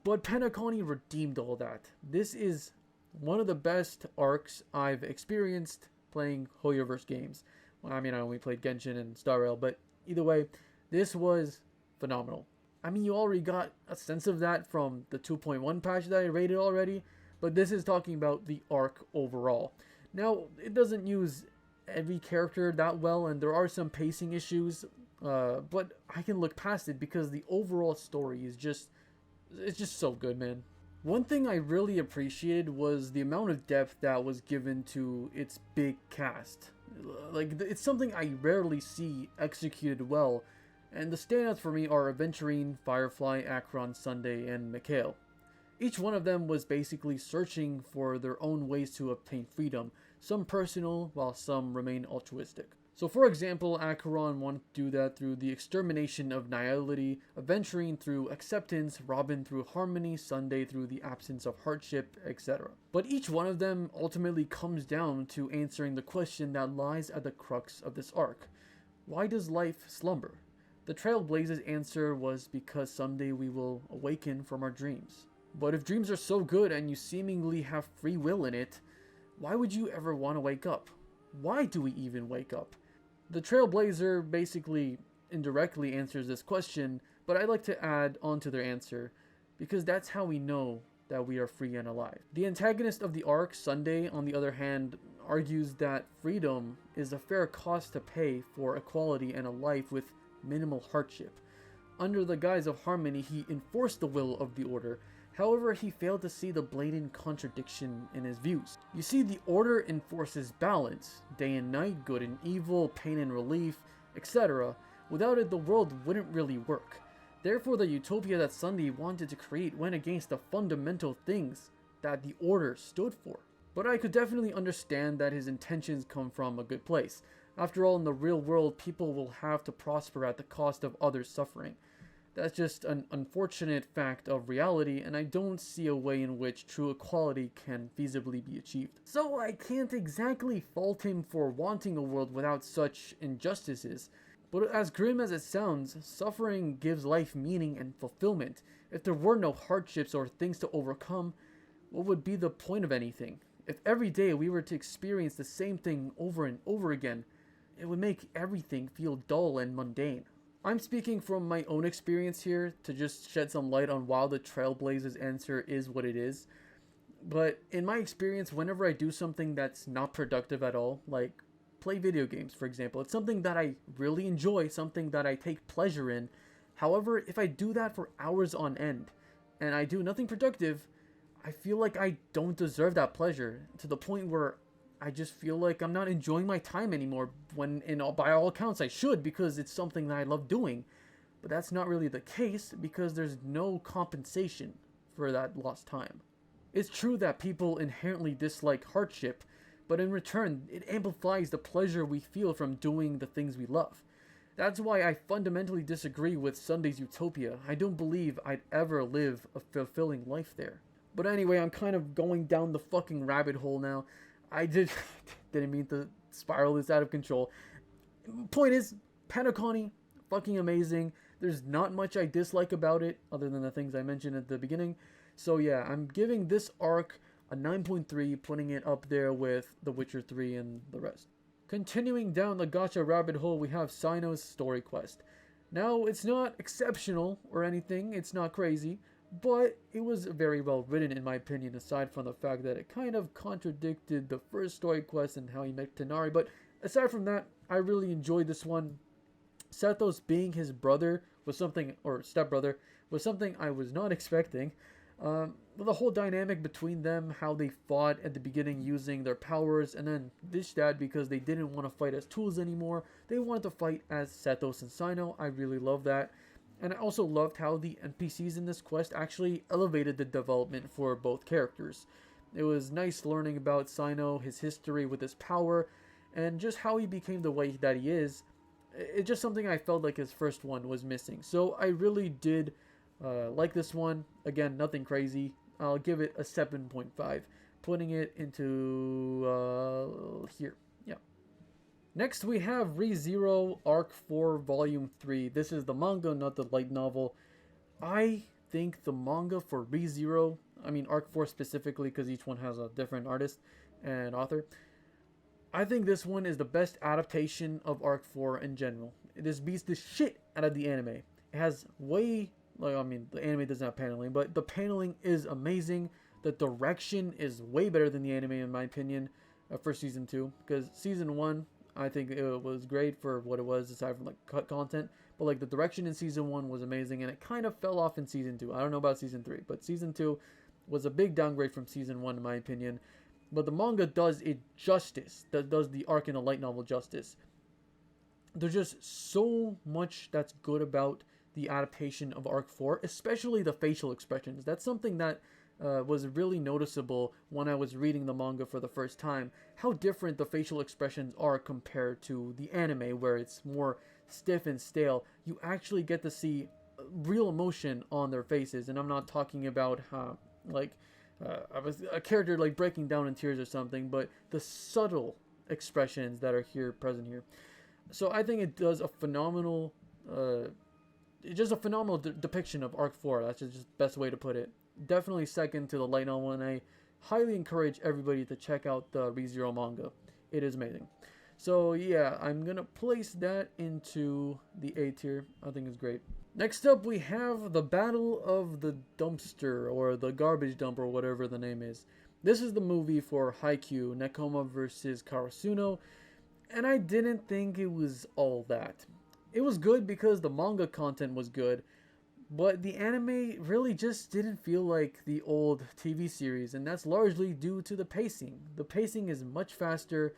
But Penacony redeemed all that. This is one of the best arcs I've experienced playing Hoyoverse games. Well, I mean, I only played Genshin and Star Rail, but either way, this was phenomenal. I mean, you already got a sense of that from the 2.1 patch that I rated already, but this is talking about the arc overall. Now, it doesn't use every character that well, and there are some pacing issues, but I can look past it because the overall story is just, it's just so good, man. One thing I really appreciated was the amount of depth that was given to its big cast. Like, it's something I rarely see executed well, and the standouts for me are Aventurine, Firefly, Acheron, Sunday, and Mikhail. Each one of them was basically searching for their own ways to obtain freedom, some personal, while some remain altruistic. So for example, Acheron wanted to do that through the extermination of nihility, Aventurine through acceptance, Robin through harmony, Sunday through the absence of hardship, etc. But each one of them ultimately comes down to answering the question that lies at the crux of this arc. Why does life slumber? The Trailblazers' answer was because someday we will awaken from our dreams. But if dreams are so good and you seemingly have free will in it, why would you ever want to wake up? Why do we even wake up? The Trailblazer basically indirectly answers this question, but I'd like to add on to their answer, because that's how we know that we are free and alive. The antagonist of the arc, Sunday, on the other hand, argues that freedom is a fair cost to pay for equality and a life with minimal hardship. Under the guise of harmony, he enforced the will of the Order. However, he failed to see the blatant contradiction in his views. You see, the Order enforces balance, day and night, good and evil, pain and relief, etc. Without it, the world wouldn't really work. Therefore, the utopia that Sunday wanted to create went against the fundamental things that the Order stood for. But I could definitely understand that his intentions come from a good place. After all, in the real world, people will have to prosper at the cost of others suffering. That's just an unfortunate fact of reality, and I don't see a way in which true equality can feasibly be achieved. So I can't exactly fault him for wanting a world without such injustices. But as grim as it sounds, suffering gives life meaning and fulfillment. If there were no hardships or things to overcome, what would be the point of anything? If every day we were to experience the same thing over and over again, it would make everything feel dull and mundane. I'm speaking from my own experience here to just shed some light on why the Trailblazers answer is what it is. But in my experience, whenever I do something that's not productive at all, like play video games, for example, it's something that I really enjoy, something that I take pleasure in. However, if I do that for hours on end and I do nothing productive, I feel like I don't deserve that pleasure, to the point where I just feel like I'm not enjoying my time anymore, when by all accounts I should, because it's something that I love doing. But that's not really the case, because there's no compensation for that lost time. It's true that people inherently dislike hardship, but in return, it amplifies the pleasure we feel from doing the things we love. That's why I fundamentally disagree with Sunday's utopia. I don't believe I'd ever live a fulfilling life there. But anyway, I'm kind of going down the fucking rabbit hole now. I didn't mean to spiral this out of control. Point is, Penacony, fucking amazing. There's not much I dislike about it, other than the things I mentioned at the beginning. So yeah, I'm giving this arc a 9.3, putting it up there with The Witcher 3 and the rest. Continuing down the gacha rabbit hole, we have Cyno's story quest. Now, it's not exceptional or anything, it's not crazy, but it was very well written in my opinion, aside from the fact that it kind of contradicted the first story quest and how he met Tighnari. But aside from that, I really enjoyed this one. Sethos being his brother was something, or stepbrother, was something I was not expecting. The whole dynamic between them, how they fought at the beginning using their powers, and then ditched that because they didn't want to fight as tools anymore. They wanted to fight as Sethos and Cyno. I really love that. And I also loved how the NPCs in this quest actually elevated the development for both characters. It was nice learning about Cyno, his history with his power, and just how he became the way that he is. It's just something I felt like his first one was missing. So I really did like this one. Again, nothing crazy. I'll give it a 7.5, putting it into here. Yeah. Next we have ReZero Arc 4 Volume 3. This is the manga, not the light novel. I think the manga for ReZero, I mean Arc 4 specifically because each one has a different artist and author. I think this one is the best adaptation of Arc 4 in general. This beats the shit out of the anime. It has way, like, I mean, the anime doesn't have paneling, but the paneling is amazing. The direction is way better than the anime in my opinion for Season 2. Because Season 1, I think it was great for what it was, aside from like cut content. But like the direction in Season 1 was amazing, and it kind of fell off in Season 2. I don't know about Season 3, but Season 2 was a big downgrade from Season 1 in my opinion. But the manga does it justice. That does the arc in the light novel justice. There's just so much that's good about the adaptation of Arc 4, especially the facial expressions. That's something that was really noticeable when I was reading the manga for the first time. How different the facial expressions are compared to the anime, where it's more stiff and stale. You actually get to see real emotion on their faces, and I'm not talking about a character like breaking down in tears or something, but the subtle expressions that are present here. So I think it does a phenomenal, just a phenomenal depiction of Arc 4. That's just the best way to put it. Definitely second to the light novel, and I highly encourage everybody to check out the ReZero manga. It is amazing. So yeah, I'm gonna place that into the A tier. I think it's great. Next up, we have the Battle of the Dumpster, or the Garbage Dump, or whatever the name is. This is the movie for Haikyu, Nekoma vs. Karasuno, and I didn't think it was all that. It was good because the manga content was good, but the anime really just didn't feel like the old TV series, and that's largely due to the pacing. The pacing is much faster,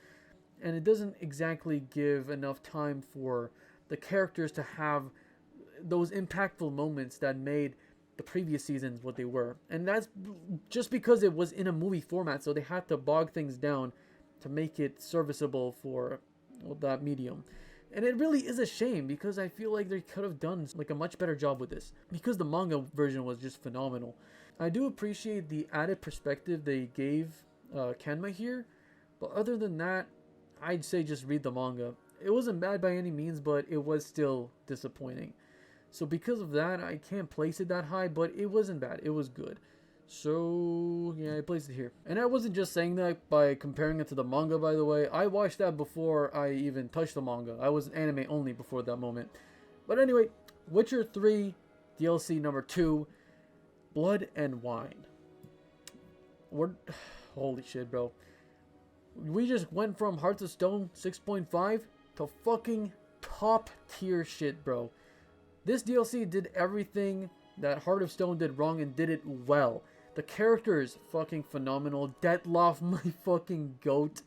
and it doesn't exactly give enough time for the characters to have those impactful moments that made the previous seasons what they were. And that's just because it was in a movie format, so they had to bog things down to make it serviceable for that medium. And it really is a shame, because I feel like they could have done like a much better job with this, because the manga version was just phenomenal. I do appreciate the added perspective they gave Kenma here, but other than that, I'd say just read the manga. It wasn't bad by any means, but it was still disappointing. So because of that, I can't place it that high, but it wasn't bad. It was good. So, yeah, I placed it here. And I wasn't just saying that by comparing it to the manga, by the way. I watched that before I even touched the manga. I was anime only before that moment. But anyway, Witcher 3 DLC number 2, Blood and Wine. Holy shit, bro. We just went from Hearts of Stone 6.5 to fucking top tier shit, bro. This DLC did everything that Heart of Stone did wrong and did it well. The characters, fucking phenomenal. Dettlaff, my fucking goat.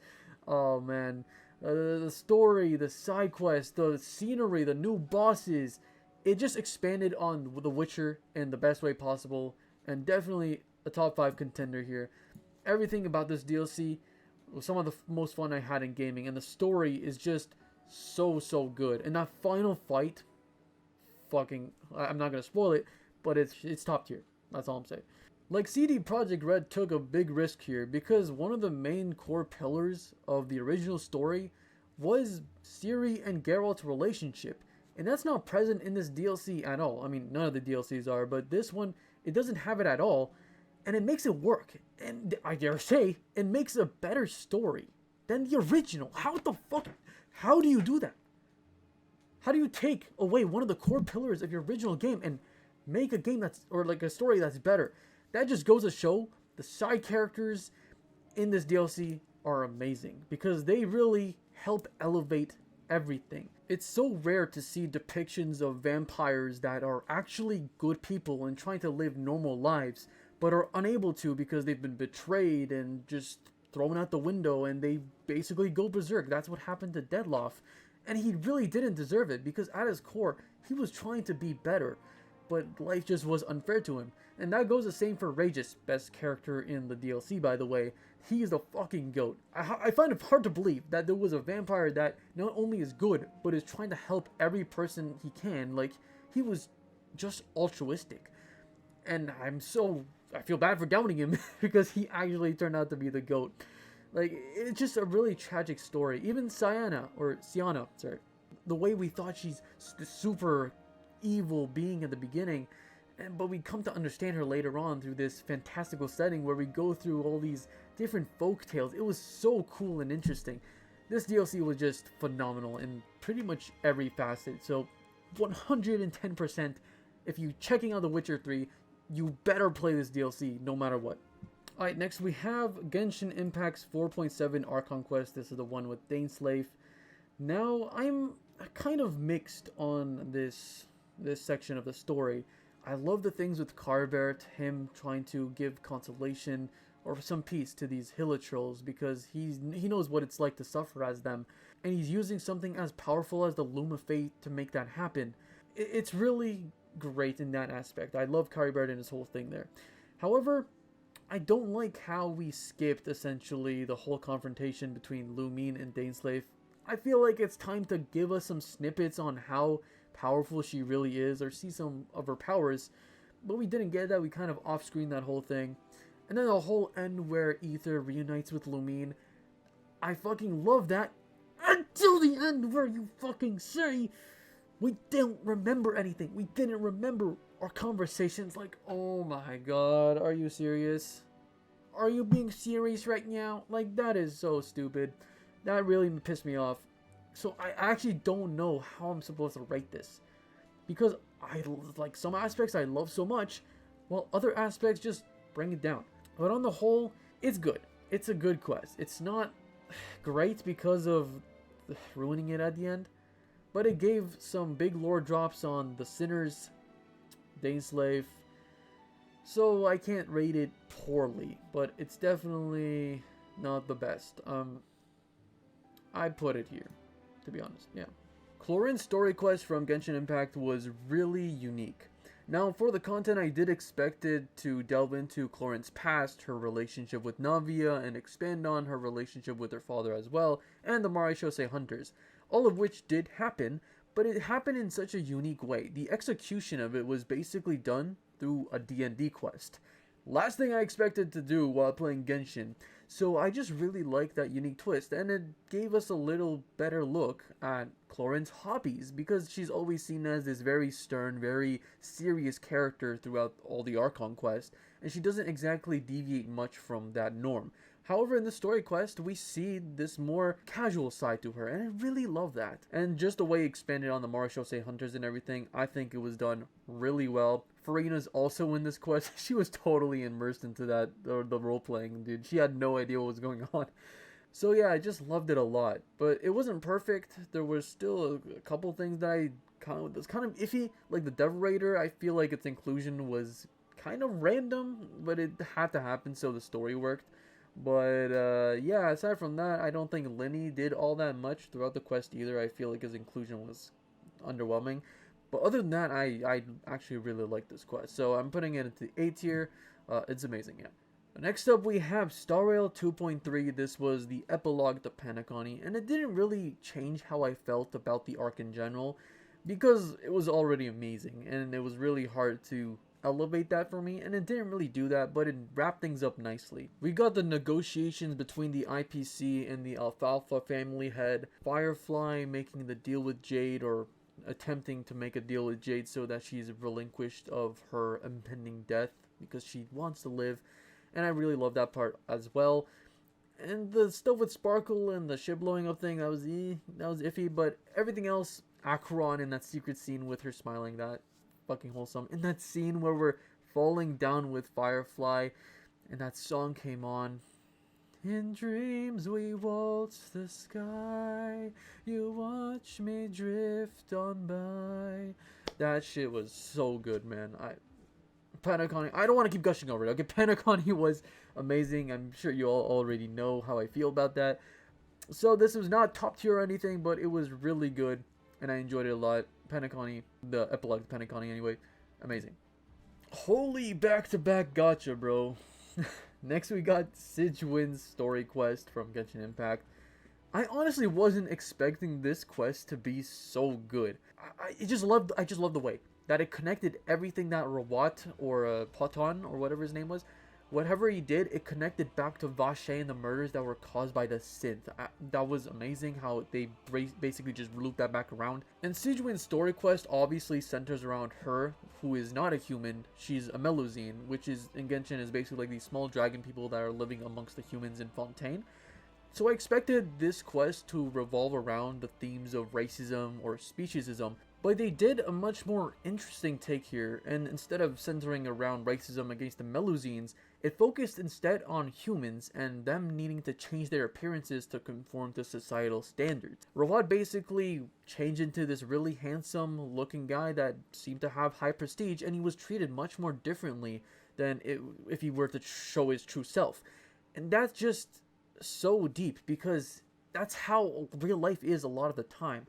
Oh, man. The story, the side quests, the scenery, the new bosses. It just expanded on The Witcher in the best way possible. And definitely a top 5 contender here. Everything about this DLC was some of the most fun I had in gaming. And the story is just so good. And that final fight, fucking, I'm not going to spoil it, but it's top tier. That's all I'm saying. Like, CD Projekt Red took a big risk here because one of the main core pillars of the original story was Ciri and Geralt's relationship. And that's not present in this DLC at all. I mean, none of the DLCs are, but this one, it doesn't have it at all. And it makes it work. And I dare say, it makes a better story than the original. How the fuck? How do you do that? How do you take away one of the core pillars of your original game and make a game that's, or like a story that's better? That just goes to show the side characters in this DLC are amazing because they really help elevate everything. It's so rare to see depictions of vampires that are actually good people and trying to live normal lives, but are unable to because they've been betrayed and just thrown out the window and they basically go berserk. That's what happened to Dettlaff. And he really didn't deserve it because at his core, he was trying to be better, but life just was unfair to him. And that goes the same for Regis, best character in the DLC, by the way. He is the fucking GOAT. I find it hard to believe that there was a vampire that not only is good, but is trying to help every person he can. Like, he was just altruistic. And I feel bad for doubting him because he actually turned out to be the GOAT. Like, it's just a really tragic story. Even Sienna, the way we thought she's the super evil being at the beginning, but we come to understand her later on through this fantastical setting where we go through all these different folk tales. It was so cool and interesting. This DLC was just phenomenal in pretty much every facet. So 110%, if you're checking out The Witcher 3, you better play this DLC no matter what. Alright, next we have Genshin Impact's 4.7 Archon Quest. This is the one with Daneslave. Now, I'm kind of mixed on this section of the story. I love the things with Carbert, him trying to give consolation or some peace to these Hilichurls because he knows what it's like to suffer as them, and he's using something as powerful as the Loom of Fate to make that happen. It's really great in that aspect. I love Carbert and his whole thing there. However, I don't like how we skipped essentially the whole confrontation between Lumine and Daneslave. I feel like it's time to give us some snippets on how powerful she really is, or see some of her powers, but we didn't get that. We kind of off-screened that whole thing. And then the whole end where Aether reunites with Lumine, I fucking love that, until the end where you fucking say we don't remember anything, we didn't remember our conversations. Like, oh my god, are you serious? Are you being serious right now? Like, that is so stupid. That really pissed me off. So I actually don't know how I'm supposed to rate this, because I like some aspects I love so much, while other aspects just bring it down. But on the whole, it's good. It's a good quest. It's not great because of ruining it at the end, but it gave some big lore drops on the Sinners, Daneslave, so I can't rate it poorly, but it's definitely not the best. I'd put it here, to be honest, yeah. Clorinde's story quest from Genshin Impact was really unique. Now, for the content, I did expect it to delve into Clorinde's past, her relationship with Navia, and expand on her relationship with her father as well, and the Marishose hunters. All of which did happen, but it happened in such a unique way. The execution of it was basically done through a D&D quest. Last thing I expected to do while playing Genshin. So I just really like that unique twist, and it gave us a little better look at Clorinde's hobbies, because she's always seen as this very stern, very serious character throughout all the Archon quest, and she doesn't exactly deviate much from that norm. However, in the story quest, we see this more casual side to her, and I really love that. And just the way it expanded on the Marishosei hunters and everything, I think it was done really well. Farina's also in this quest. She was totally immersed into that, or the role-playing, dude. She had no idea what was going on. So yeah, I just loved it a lot. But it wasn't perfect. There was still a couple things that I was kind of iffy. Like the Devil Raider, I feel like its inclusion was kind of random, but it had to happen so the story worked. But yeah, aside from that, I don't think Lenny did all that much throughout the quest either. I feel like his inclusion was underwhelming. But other than that, I actually really like this quest. So I'm putting it into A tier. It's amazing, yeah. Next up, we have Star Rail 2.3. This was the epilogue to Penacony, and it didn't really change how I felt about the arc in general, because it was already amazing, and it was really hard to elevate that for me, and it didn't really do that, but it wrapped things up nicely. We got the negotiations between the IPC and the Alfalfa family head, Firefly making the deal with Jade, or attempting to make a deal with Jade so that she's relinquished of her impending death because she wants to live, and I really love that part as well. And the stuff with Sparkle and the ship blowing up thing, that was iffy, but everything else, Acheron in that secret scene with her smiling, that fucking wholesome. In that scene where we're falling down with Firefly and that song came on, in dreams we waltz the sky, you watch me drift on by. That shit was so good, man. Penacony, I don't want to keep gushing over it. Okay, Penacony was amazing. I'm sure you all already know how I feel about that. So this was not top tier or anything, but it was really good, and I enjoyed it a lot. Penacony, the epilogue of Penacony anyway, amazing. Holy back-to-back gotcha, bro. Next we got Sigewinne's story quest from Genshin Impact. I honestly wasn't expecting this quest to be so good. I just loved the way that it connected everything that Rawat or Poton or whatever his name was, whatever he did, it connected back to Vache and the murders that were caused by the synth. That was amazing how they basically just looped that back around. And Sigewinne's story quest obviously centers around her, who is not a human. She's a Melusine, which is in Genshin is basically like these small dragon people that are living amongst the humans in Fontaine. So I expected this quest to revolve around the themes of racism or speciesism, but they did a much more interesting take here, and instead of centering around racism against the Melusines, it focused instead on humans and them needing to change their appearances to conform to societal standards. Rawad basically changed into this really handsome looking guy that seemed to have high prestige, and he was treated much more differently than if he were to show his true self. And that's just so deep, because that's how real life is a lot of the time.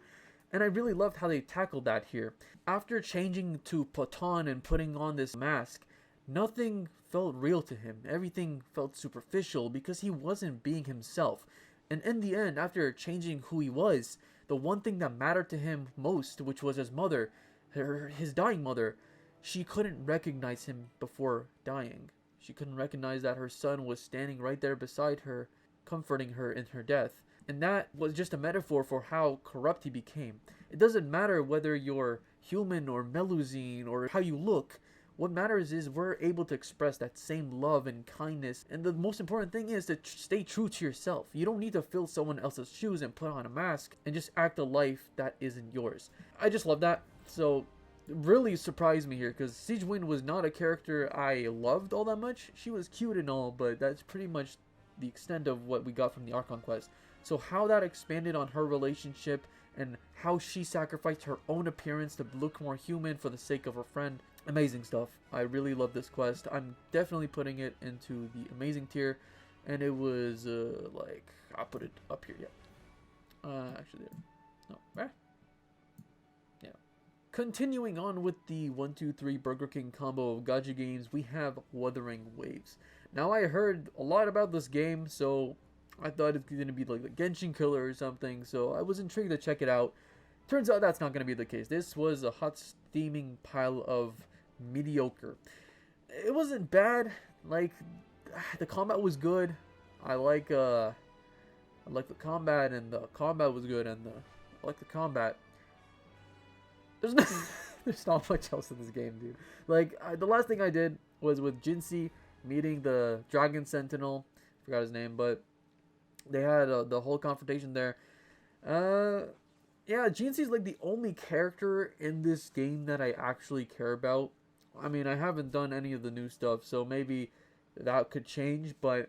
And I really loved how they tackled that here. After changing to Poton and putting on this mask, nothing felt real to him. Everything felt superficial because he wasn't being himself. And in the end, after changing who he was, the one thing that mattered to him most, which was his mother, his dying mother, she couldn't recognize him before dying. She couldn't recognize that her son was standing right there beside her, comforting her in her death. And that was just a metaphor for how corrupt he became. It doesn't matter whether you're human or Melusine or how you look. What matters is we're able to express that same love and kindness. And the most important thing is to stay true to yourself. You don't need to fill someone else's shoes and put on a mask and just act a life that isn't yours. I just love that. So it really surprised me here, because Sigewinne was not a character I loved all that much. She was cute and all, but that's pretty much the extent of what we got from the Archon quest. So how that expanded on her relationship and how she sacrificed her own appearance to look more human for the sake of her friend. Amazing stuff. I really love this quest. I'm definitely putting it into the amazing tier. And it was like, I'll put it up here, yeah. Actually, no, where? Yeah. Continuing on with the 1, 2, 3 Burger King combo of gacha games, we have Wuthering Waves. Now I heard a lot about this game, so I thought it's going to be like the Genshin Killer or something, so I was intrigued to check it out. Turns out that's not going to be the case. This was a hot steaming pile of mediocre. It wasn't bad. Like, the combat was good. I like the combat, and the combat was good, and I like the combat. There's no, there's not much else in this game, dude. Like, the last thing I did was with Jinsei meeting the Dragon Sentinel. Forgot his name, but they had the whole confrontation there. Yeah, Jinsei's like the only character in this game that I actually care about. I mean, I haven't done any of the new stuff, so maybe that could change, but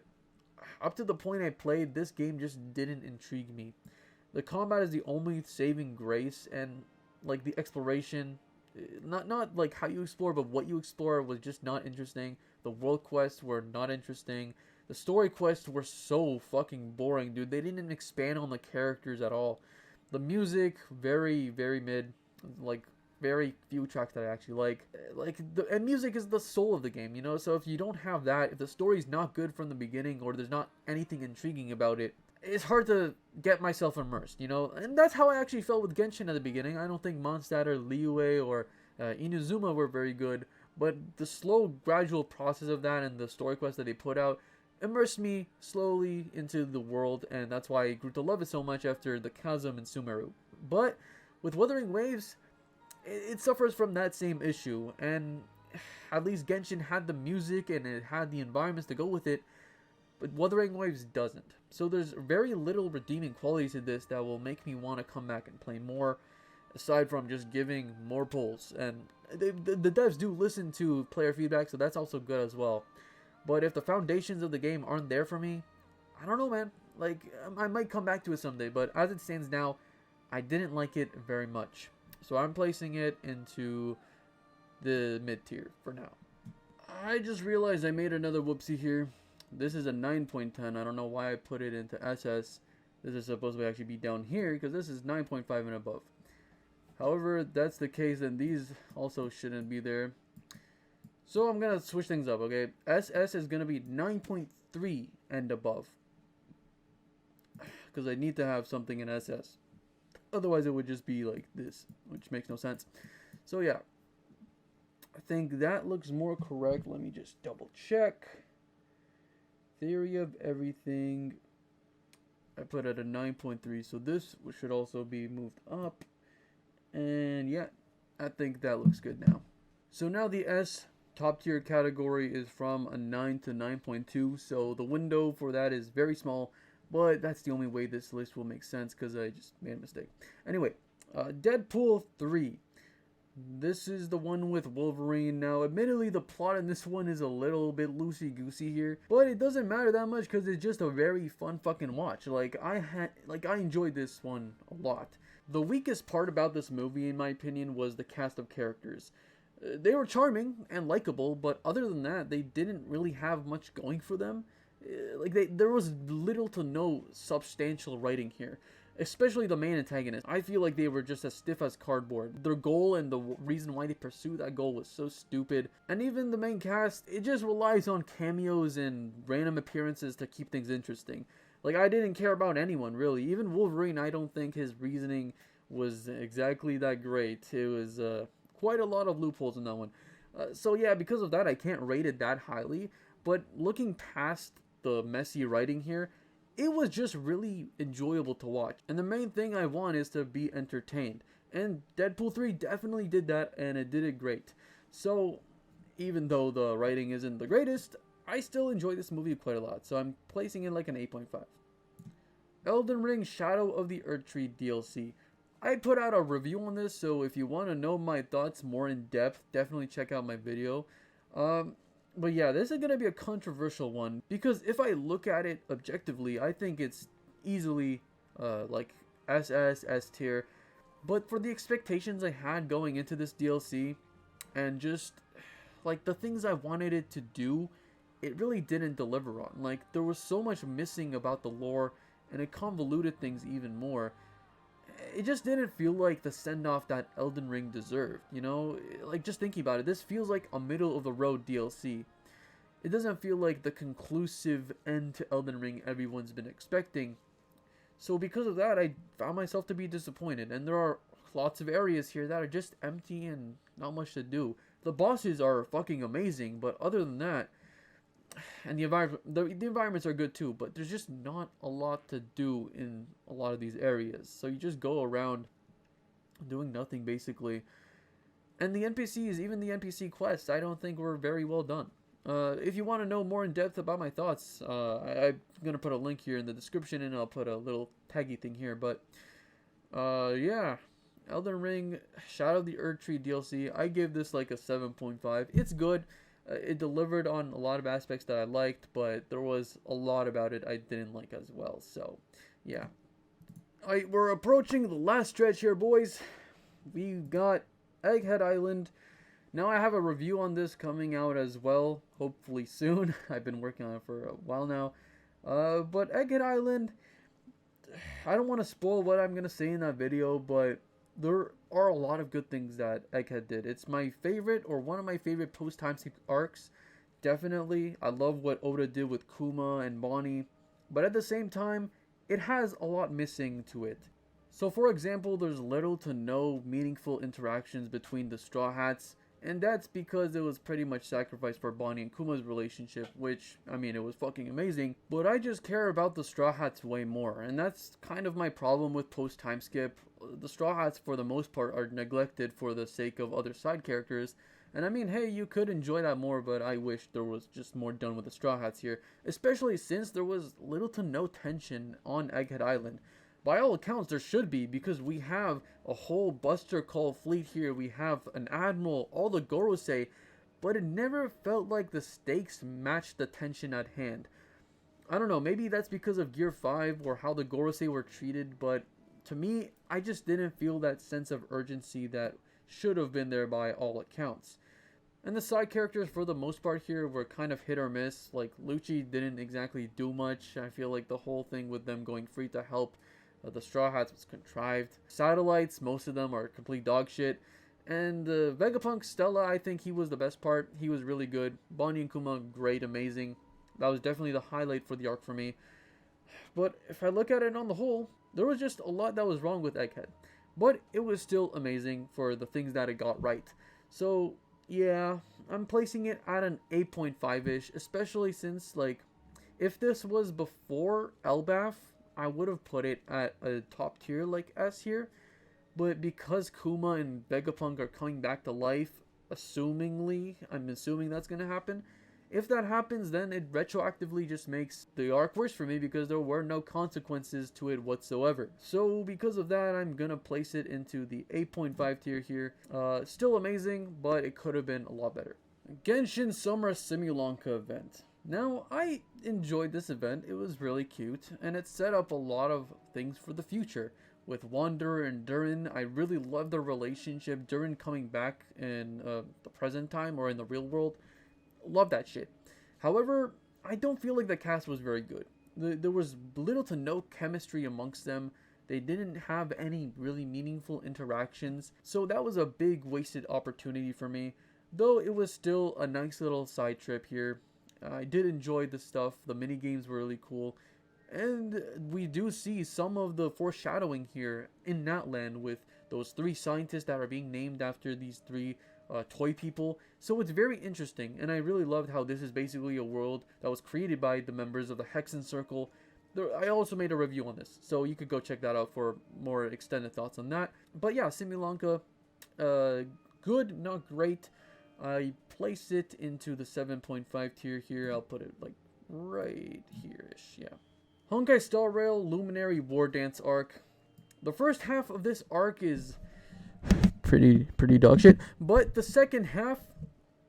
up to the point I played, this game just didn't intrigue me. The combat is the only saving grace, and like the exploration, not like how you explore, but what you explore was just not interesting. The world quests were not interesting. The story quests were so fucking boring, dude. They didn't expand on the characters at all. The music, very, very mid. Like, very few tracks that I actually like. And music is the soul of the game, you know? So if you don't have that, if the story's not good from the beginning, or there's not anything intriguing about it, it's hard to get myself immersed, you know? And that's how I actually felt with Genshin at the beginning. I don't think Mondstadt or Liyue or Inazuma were very good, but the slow, gradual process of that and the story quest that they put out immersed me slowly into the world, and that's why I grew to love it so much after the Chasm and Musume Road. But with Wuthering Waves, it suffers from that same issue, and at least Genshin had the music and it had the environments to go with it, but Wuthering Waves doesn't. So there's very little redeeming qualities in this that will make me want to come back and play more, aside from just giving more pulls. And the devs do listen to player feedback, so that's also good as well. But if the foundations of the game aren't there for me, I don't know, man. Like, I might come back to it someday, but as it stands now, I didn't like it very much. So I'm placing it into the mid-tier for now. I just realized I made another whoopsie here. This is a 9.10. I don't know why I put it into SS. This is supposed to actually be down here, because this is 9.5 and above. However, that's the case, then these also shouldn't be there. So I'm going to switch things up, okay? SS is going to be 9.3 and above. Because I need to have something in SS. Otherwise it would just be like this, which makes no sense. So yeah. I think that looks more correct. Let me just double check. Theory of everything. I put it at a 9.3, so this should also be moved up. And yeah, I think that looks good now. So now the S top tier category is from a 9 to 9.2, so the window for that is very small, but that's the only way this list will make sense because I just made a mistake. Anyway, Deadpool 3. This is the one with Wolverine. Now, admittedly, the plot in this one is a little bit loosey-goosey here, but it doesn't matter that much because it's just a very fun fucking watch. Like, I enjoyed this one a lot. The weakest part about this movie, in my opinion, was the cast of characters. They were charming and likable, but other than that, they didn't really have much going for them. There was little to no substantial writing here, especially the main antagonist. I feel like they were just as stiff as cardboard. Their goal and the reason why they pursued that goal was so stupid. And even the main cast, it just relies on cameos and random appearances to keep things interesting. Like, I didn't care about anyone, really. Even Wolverine, I don't think his reasoning was exactly that great. It was quite a lot of loopholes in that one. So yeah, because of that, I can't rate it that highly. But looking past the messy writing here, it was just really enjoyable to watch. And the main thing I want is to be entertained. And Deadpool 3 definitely did that, and it did it great. So, even though the writing isn't the greatest, I still enjoy this movie quite a lot. So I'm placing it like an 8.5. Elden Ring Shadow of the Erdtree DLC. I put out a review on this, so if you want to know my thoughts more in depth, definitely check out my video. But yeah, this is going to be a controversial one, because if I look at it objectively, I think it's easily like SS, S tier. But for the expectations I had going into this DLC, and just like the things I wanted it to do, it really didn't deliver on. Like, there was so much missing about the lore, and it convoluted things even more. It just didn't feel like the send-off that Elden Ring deserved, you know? Like, just thinking about it, this feels like a middle-of-the-road DLC. It doesn't feel like the conclusive end to Elden Ring everyone's been expecting. So because of that, I found myself to be disappointed, and there are lots of areas here that are just empty and not much to do. The bosses are fucking amazing, but other than that, and the environments are good too, but there's just not a lot to do in a lot of these areas. So you just go around doing nothing basically. And the NPCs, even the NPC quests, I don't think were very well done. If you want to know more in depth about my thoughts, I'm going to put a link here in the description, and I'll put a little taggy thing here. But, yeah, Elden Ring, Shadow of the Erdtree DLC, I gave this like a 7.5. It's good. It delivered on a lot of aspects that I liked, but there was a lot about it I didn't like as well. So, yeah. We're approaching the last stretch here, boys. We got Egghead Island. Now I have a review on this coming out as well, hopefully soon. I've been working on it for a while now. But Egghead Island, I don't want to spoil what I'm going to say in that video, but there are a lot of good things that Egghead did. It's my favorite, or one of my favorite post-timeskip arcs. Definitely. I love what Oda did with Kuma and Bonnie. But at the same time, it has a lot missing to it. So for example, there's little to no meaningful interactions between the Straw Hats, and that's because it was pretty much sacrificed for Bonnie and Kuma's relationship, which, I mean, it was fucking amazing, but I just care about the Straw Hats way more, and that's kind of my problem with post-time skip. The Straw Hats, for the most part, are neglected for the sake of other side characters, and I mean, hey, you could enjoy that more, but I wish there was just more done with the Straw Hats here, especially since there was little to no tension on Egghead Island. By all accounts, there should be, because we have a whole Buster Call fleet here. We have an Admiral, all the Gorosei, but it never felt like the stakes matched the tension at hand. I don't know, maybe that's because of Gear 5 or how the Gorosei were treated, but to me, I just didn't feel that sense of urgency that should have been there by all accounts. And the side characters, for the most part here, were kind of hit or miss. Like, Lucci didn't exactly do much. I feel like the whole thing with them going free to help the Straw Hats was contrived. Satellites, most of them are complete dog shit. And Vegapunk Stella, I think he was the best part. He was really good. Bonnie and Kuma, great, amazing. That was definitely the highlight for the arc for me. But if I look at it on the whole, there was just a lot that was wrong with Egghead. But it was still amazing for the things that it got right. So, yeah, I'm placing it at an 8.5-ish, especially since, like, if this was before Elbaf, I would have put it at a top tier like S here, but because Kuma and Vegapunk are coming back to life, I'm assuming that's going to happen. If that happens, then it retroactively just makes the arc worse for me because there were no consequences to it whatsoever. So because of that, I'm going to place it into the 8.5 tier here. Still amazing, but it could have been a lot better. Genshin Summer Simulanka event. Now, I enjoyed this event. It was really cute, and it set up a lot of things for the future. With Wanderer and Durin, I really loved their relationship. Durin coming back in the present time, or in the real world. Love that shit. However, I don't feel like the cast was very good. There was little to no chemistry amongst them. They didn't have any really meaningful interactions. So that was a big wasted opportunity for me. Though it was still a nice little side trip here. I did enjoy the stuff. The mini games were really cool. And we do see some of the foreshadowing here in Natland with those 3 scientists that are being named after these 3 toy people. So it's very interesting, and I really loved how this is basically a world that was created by the members of the Hexen Circle. I also made a review on this, so you could go check that out for more extended thoughts on that. But yeah, Simulanka, good, not great. I place it into the 7.5 tier here. I'll put it like right here-ish, yeah. Honkai Star Rail Luminary War Dance arc. The first half of this arc is pretty dog shit, but the second half,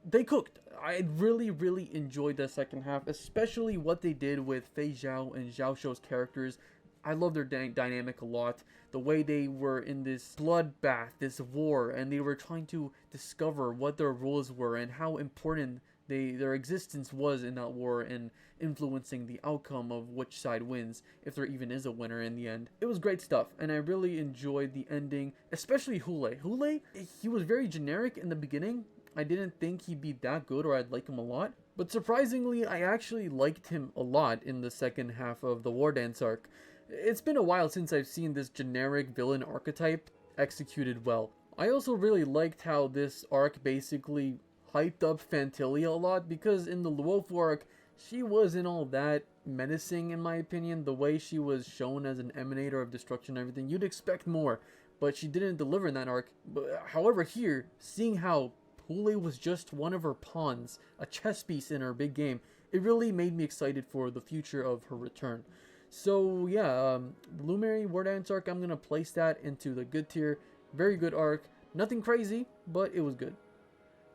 they cooked. I really enjoyed the second half, especially what they did with Fei Zhao and Zhao Shou's characters. I love their dynamic a lot. The way they were in this bloodbath, this war, and they were trying to discover what their roles were and how important their existence was in that war and influencing the outcome of which side wins, if there even is a winner in the end. It was great stuff, and I really enjoyed the ending, especially Hule. Hule, he was very generic in the beginning. I didn't think he'd be that good or I'd like him a lot. But surprisingly, I actually liked him a lot in the second half of the War Dance arc. It's been a while since I've seen this generic villain archetype executed well. I also really liked how this arc basically hyped up Phantilia a lot, because in the Luofu arc, she wasn't all that menacing in my opinion. The way she was shown as an emanator of destruction and everything, you'd expect more, but she didn't deliver in that arc. But however, here, seeing how Pule was just one of her pawns, a chess piece in her big game, it really made me excited for the future of her return. So yeah, the Luminary War Dance arc, I'm going to place that into the good tier. Very good arc. Nothing crazy, but it was good.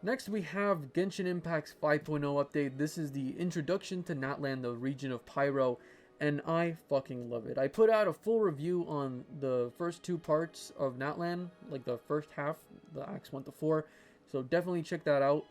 Next we have Genshin Impact's 5.0 update. This is the introduction to Natlan, the region of Pyro, and I fucking love it. I put out a full review on the first 2 parts of Natlan, like the first half, the acts 1 to 4, so definitely check that out.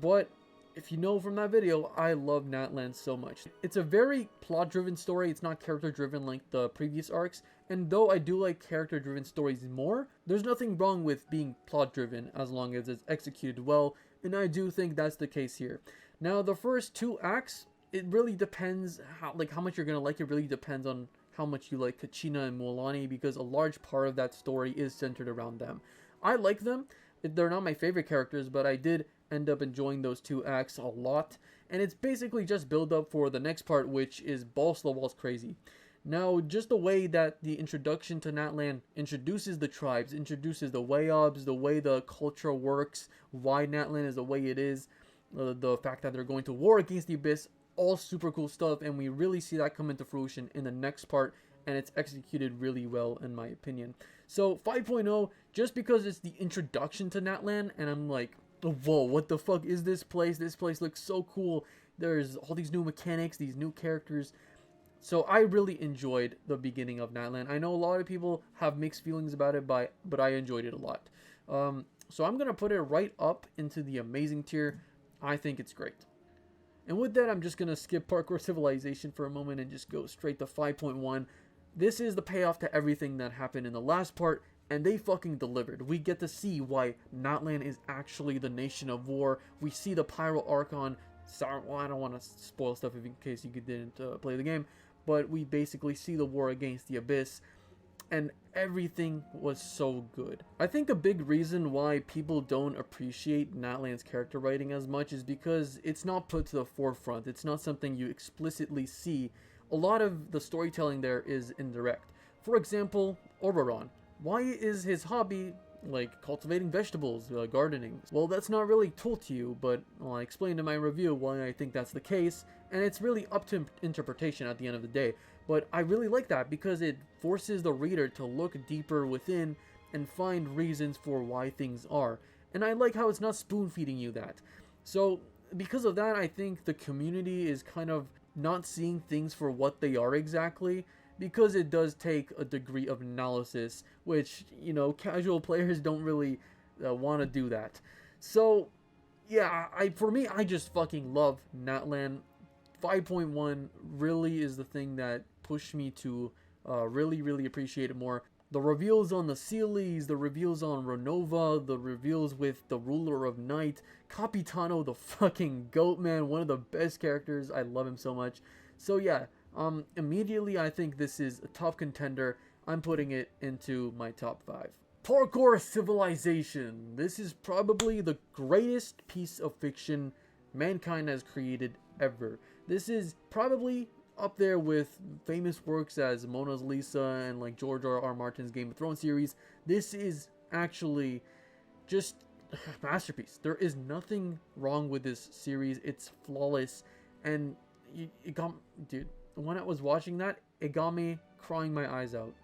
But if you know from that video, I love Natlan so much. It's a very plot-driven story. It's not character-driven like the previous arcs. And though I do like character-driven stories more, there's nothing wrong with being plot-driven as long as it's executed well. And I do think that's the case here. Now, the first 2 acts, it really depends how much you're going to like. It really depends on how much you like Kachina and Mualani, because a large part of that story is centered around them. I like them. They're not my favorite characters, but I did end up enjoying those 2 acts a lot, and it's basically just build up for the next part, which is balls to the walls crazy. Now, just the way that the introduction to Natlan introduces the tribes, introduces the Wayobs, the way the culture works, why Natlan is the way it is, the fact that they're going to war against the Abyss, all super cool stuff, and we really see that come into fruition in the next part, and it's executed really well in my opinion. So 5.0, just because it's the introduction to Natlan, and I'm like, whoa, what the fuck is this place? This place looks so cool. There's all these new mechanics, these new characters. So I really enjoyed the beginning of Natlan. I know a lot of people have mixed feelings about it, but I enjoyed it a lot. So I'm going to put it right up into the amazing tier. I think it's great. And with that, I'm just going to skip Parkour Civilization for a moment and just go straight to 5.1. This is the payoff to everything that happened in the last part, and they fucking delivered. We get to see why Natlan is actually the nation of war. We see the Pyro Archon. Sorry, well, I don't want to spoil stuff in case you didn't play the game, but we basically see the war against the Abyss, and everything was so good. I think a big reason why people don't appreciate Natlan's character writing as much is because it's not put to the forefront. It's not something you explicitly see. A lot of the storytelling there is indirect. For example, Oberon. Why is his hobby like cultivating vegetables, gardening? Well, that's not really told to you, but I explained in my review why I think that's the case, and it's really up to interpretation at the end of the day. But I really like that because it forces the reader to look deeper within and find reasons for why things are. And I like how it's not spoon-feeding you that. So because of that, I think the community is kind of not seeing things for what they are exactly, because it does take a degree of analysis, which, you know, casual players don't really want to do that. So yeah, for me, I just fucking love Natlan. 5.1 really is the thing that pushed me to really appreciate it more. The reveals on the Sealies, the reveals on Renova, the reveals with the Ruler of Night, Capitano, the fucking goat, man, one of the best characters. I love him so much. So yeah, immediately I think this is a top contender. I'm putting it into my top 5. Parkour Civilization. This is probably the greatest piece of fiction mankind has created ever. This is probably up there with famous works as Mona Lisa and like George R.R. Martin's Game of Thrones series. This is actually just a masterpiece. There is nothing wrong with this series. It's flawless, and it got, dude, when I was watching that, it got me crying my eyes out.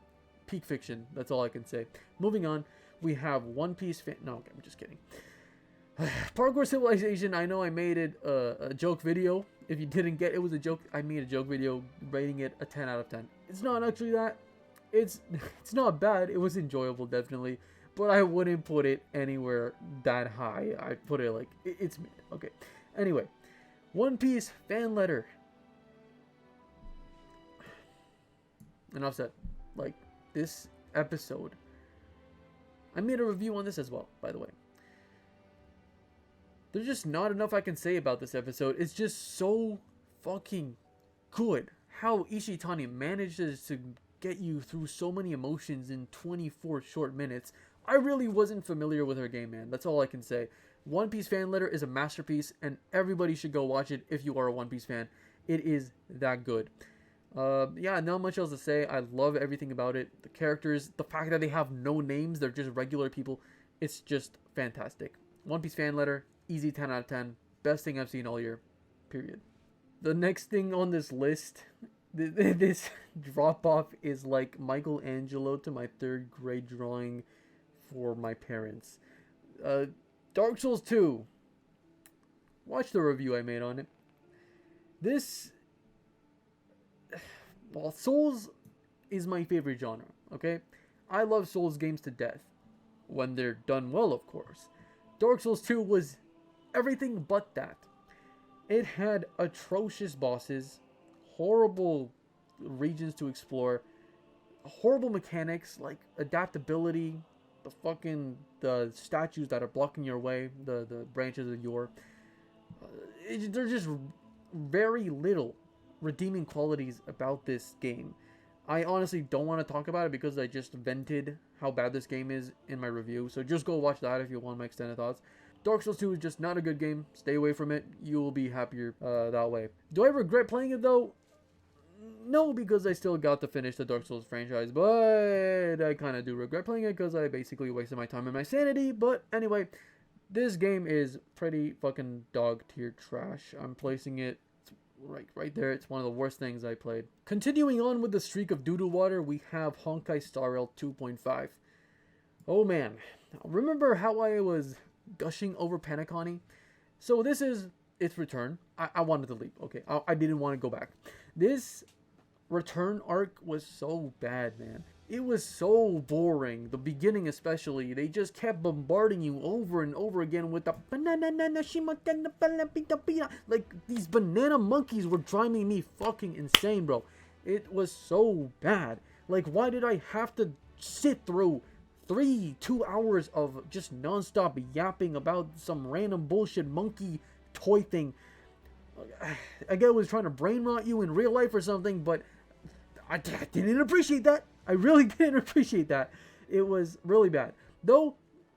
Peak fiction, that's all I can say. Moving on, we have One Piece no, okay, I'm just kidding. Parkour Civilization, I know I made it a joke video. If you didn't get it, was a joke. I made a joke video rating it a 10 out of 10. It's not actually that. It's not bad. It was enjoyable, definitely. But I wouldn't put it anywhere that high. I'd put it like, it's okay. Anyway, One Piece fan letter. Enough said. Like, this episode, I made a review on this as well, by the way. There's just not enough I can say about this episode. It's just so fucking good. How Ishitani manages to get you through so many emotions in 24 short minutes. I really wasn't familiar with her game, man. That's all I can say. One Piece fan letter is a masterpiece, and everybody should go watch it if you are a One Piece fan. It is that good. Yeah, not much else to say. I love everything about it. The characters, the fact that they have no names, they're just regular people. It's just fantastic. One Piece fan letter, easy 10 out of 10. Best thing I've seen all year, period. The next thing on this list, this drop off is like Michelangelo to my 3rd grade drawing for my parents. Dark Souls 2. Watch the review I made on it. This, well, Souls is my favorite genre, okay? I love Souls games to death. When they're done well, of course. Dark Souls 2 was everything but that. It had atrocious bosses, horrible regions to explore, horrible mechanics like adaptability, the statues that are blocking your way, the branches of yore. There's just very little redeeming qualities about this game. I honestly don't want to talk about it because I just vented how bad this game is in my review. So just go watch that if you want my extended thoughts. Dark Souls 2 is just not a good game. Stay away from it. You will be happier that way. Do I regret playing it though? No, because I still got to finish the Dark Souls franchise. But I kind of do regret playing it because I basically wasted my time and my sanity. But anyway, this game is pretty fucking dog tier trash. I'm placing it right there. It's one of the worst things I played. Continuing on with the streak of doo-doo water, we have Honkai Star Rail 2.5. Oh man, remember how I was gushing over Penacony? So this is its return. I wanted to leave. Okay, I didn't want to go back. This return arc was so bad, man. It was so boring. The beginning especially. They just kept bombarding you over and over again with the like these banana monkeys were driving me fucking insane, bro. It was so bad. Like, why did I have to sit through 2 hours of just non-stop yapping about some random bullshit monkey toy thing? I guess it was trying to brain rot you in real life or something, but I didn't appreciate that. I really didn't appreciate that. It was really bad. Though,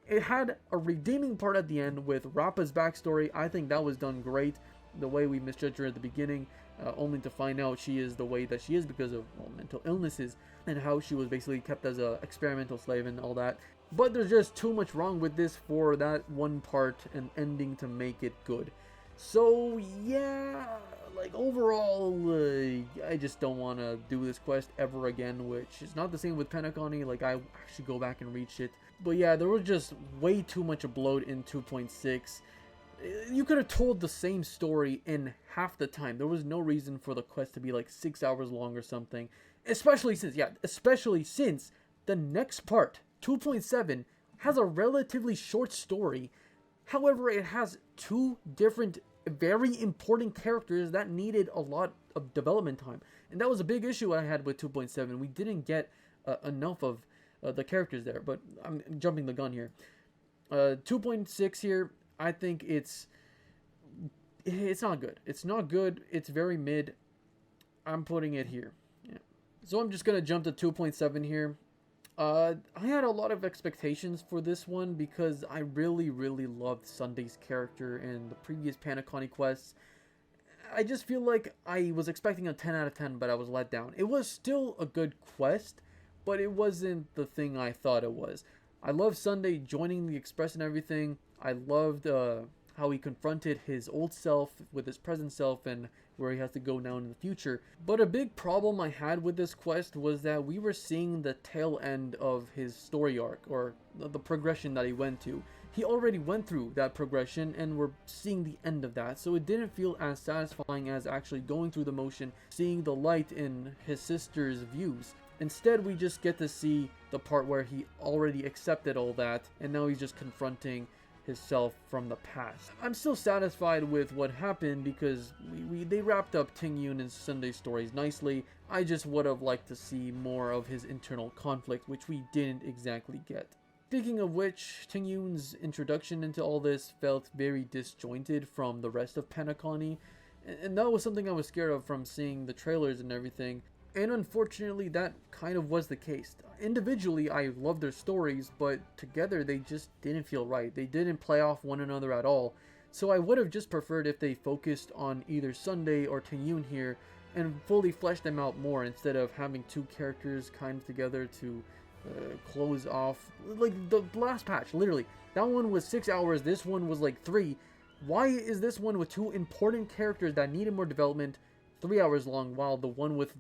it had a redeeming part at the end with Rappa's backstory. I think that was done great. The way we misjudged her at the beginning, only to find out she is the way that she is because of mental illnesses, and how she was basically kept as an experimental slave and all that. But there's just too much wrong with this for that one part and ending to make it good. So yeah, like overall, I just don't want to do this quest ever again, which is not the same with Penacony. Like, I should go back and read shit. But yeah, there was just way too much bloat in 2.6. You could have told the same story in half the time. There was no reason for the quest to be like 6 hours long or something. Especially since the next part, 2.7, has a relatively short story. However, it has 2 different, very important characters that needed a lot of development time. And that was a big issue I had with 2.7. We didn't get enough of the characters there. But I'm jumping the gun here. 2.6 here, I think it's not good. It's not good. It's very mid. I'm putting it here. Yeah. So I'm just going to jump to 2.7 here. I had a lot of expectations for this one because I really loved Sunday's character in the previous Penacony quests. I just feel like I was expecting a 10 out of 10, but I was let down. It was still a good quest, but it wasn't the thing I thought it was. I loved Sunday joining the Express and everything. I loved how he confronted his old self with his present self and where he has to go now in the future. But a big problem I had with this quest was that we were seeing the tail end of his story arc, or the progression that he went to. He already went through that progression and we're seeing the end of that, so it didn't feel as satisfying as actually going through the motion, seeing the light in his sister's views. Instead, we just get to see the part where he already accepted all that and now he's just confronting himself from the past. I'm still satisfied with what happened because they wrapped up Tingyun and Sunday's stories nicely. I just would have liked to see more of his internal conflict, which we didn't exactly get. Speaking of which, Tingyun's introduction into all this felt very disjointed from the rest of Penacony, and that was something I was scared of from seeing the trailers and everything. And unfortunately, that kind of was the case. Individually, I loved their stories, but together they just didn't feel right. They didn't play off one another at all. So I would have just preferred if they focused on either Sunday or Taeyun here and fully fleshed them out more instead of having two characters kind of together to close off. Like the last patch, literally. That one was 6 hours, this one was like 3. Why is this one with two important characters that needed more development 3 hours long, while the one with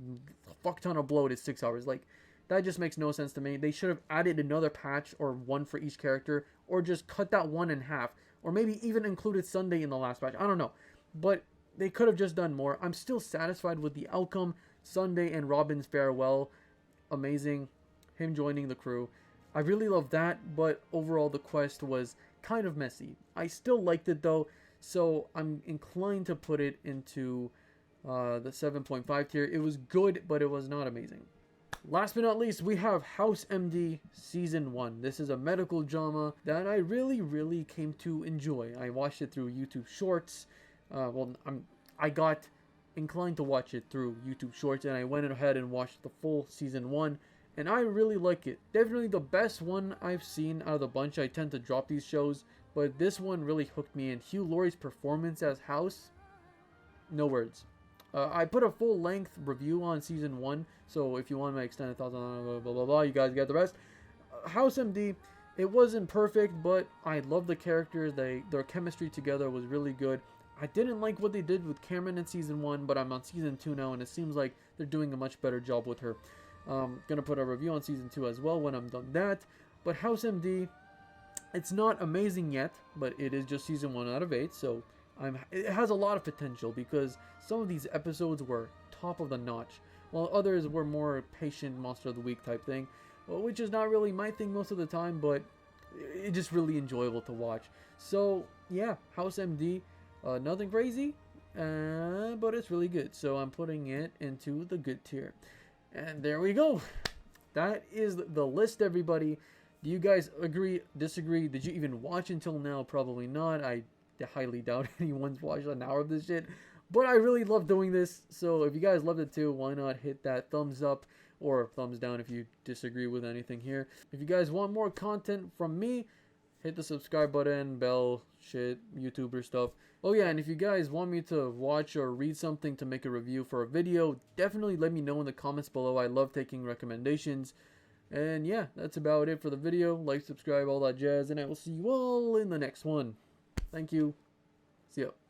a fuck ton of bloat is 6 hours? Like, that just makes no sense to me. They should have added another patch or one for each character, or just cut that one in half, or maybe even included Sunday in the last patch. I don't know, but they could have just done more. I'm still satisfied with the outcome. Sunday and Robin's farewell, amazing. Him joining the crew, I really love that, but overall the quest was kind of messy. I still liked it though, so I'm inclined to put it into the 7.5 tier. It was good, but it was not amazing. Last but not least, we have House MD Season 1. This is a medical drama that I really came to enjoy. I watched it through YouTube Shorts. I got inclined to watch it through YouTube Shorts, and I went ahead and watched the full Season 1, and I really like it. Definitely the best one I've seen out of the bunch. I tend to drop these shows, but this one really hooked me in. Hugh Laurie's performance as House, no words. I put a full-length review on Season 1, so if you want my extended thoughts on blah, blah, blah, you guys get the rest. House MD, it wasn't perfect, but I love the characters. Their chemistry together was really good. I didn't like what they did with Cameron in Season 1, but I'm on Season 2 now, and it seems like they're doing a much better job with her. Gonna put a review on Season 2 as well when I'm done that. But House MD, it's not amazing yet, but it is just Season 1 out of 8, so it has a lot of potential, because some of these episodes were top of the notch, while others were more patient Monster of the Week type thing, which is not really my thing most of the time, but it's just really enjoyable to watch. So yeah, House MD, nothing crazy, but it's really good, so I'm putting it into the good tier. And there we go. That is the list, everybody. Do you guys agree, disagree? Did you even watch until now? Probably not. I highly doubt anyone's watched an hour of this shit, but I really love doing this. So if you guys loved it too, why not hit that thumbs up or thumbs down if you disagree with anything here. If you guys want more content from me, hit the subscribe button, bell, shit, YouTuber stuff. Oh yeah, and if you guys want me to watch or read something to make a review for a video, definitely let me know in the comments below. I love taking recommendations. And yeah, that's about it for the video. Like, subscribe, all that jazz, and I will see you all in the next one. Thank you. See ya.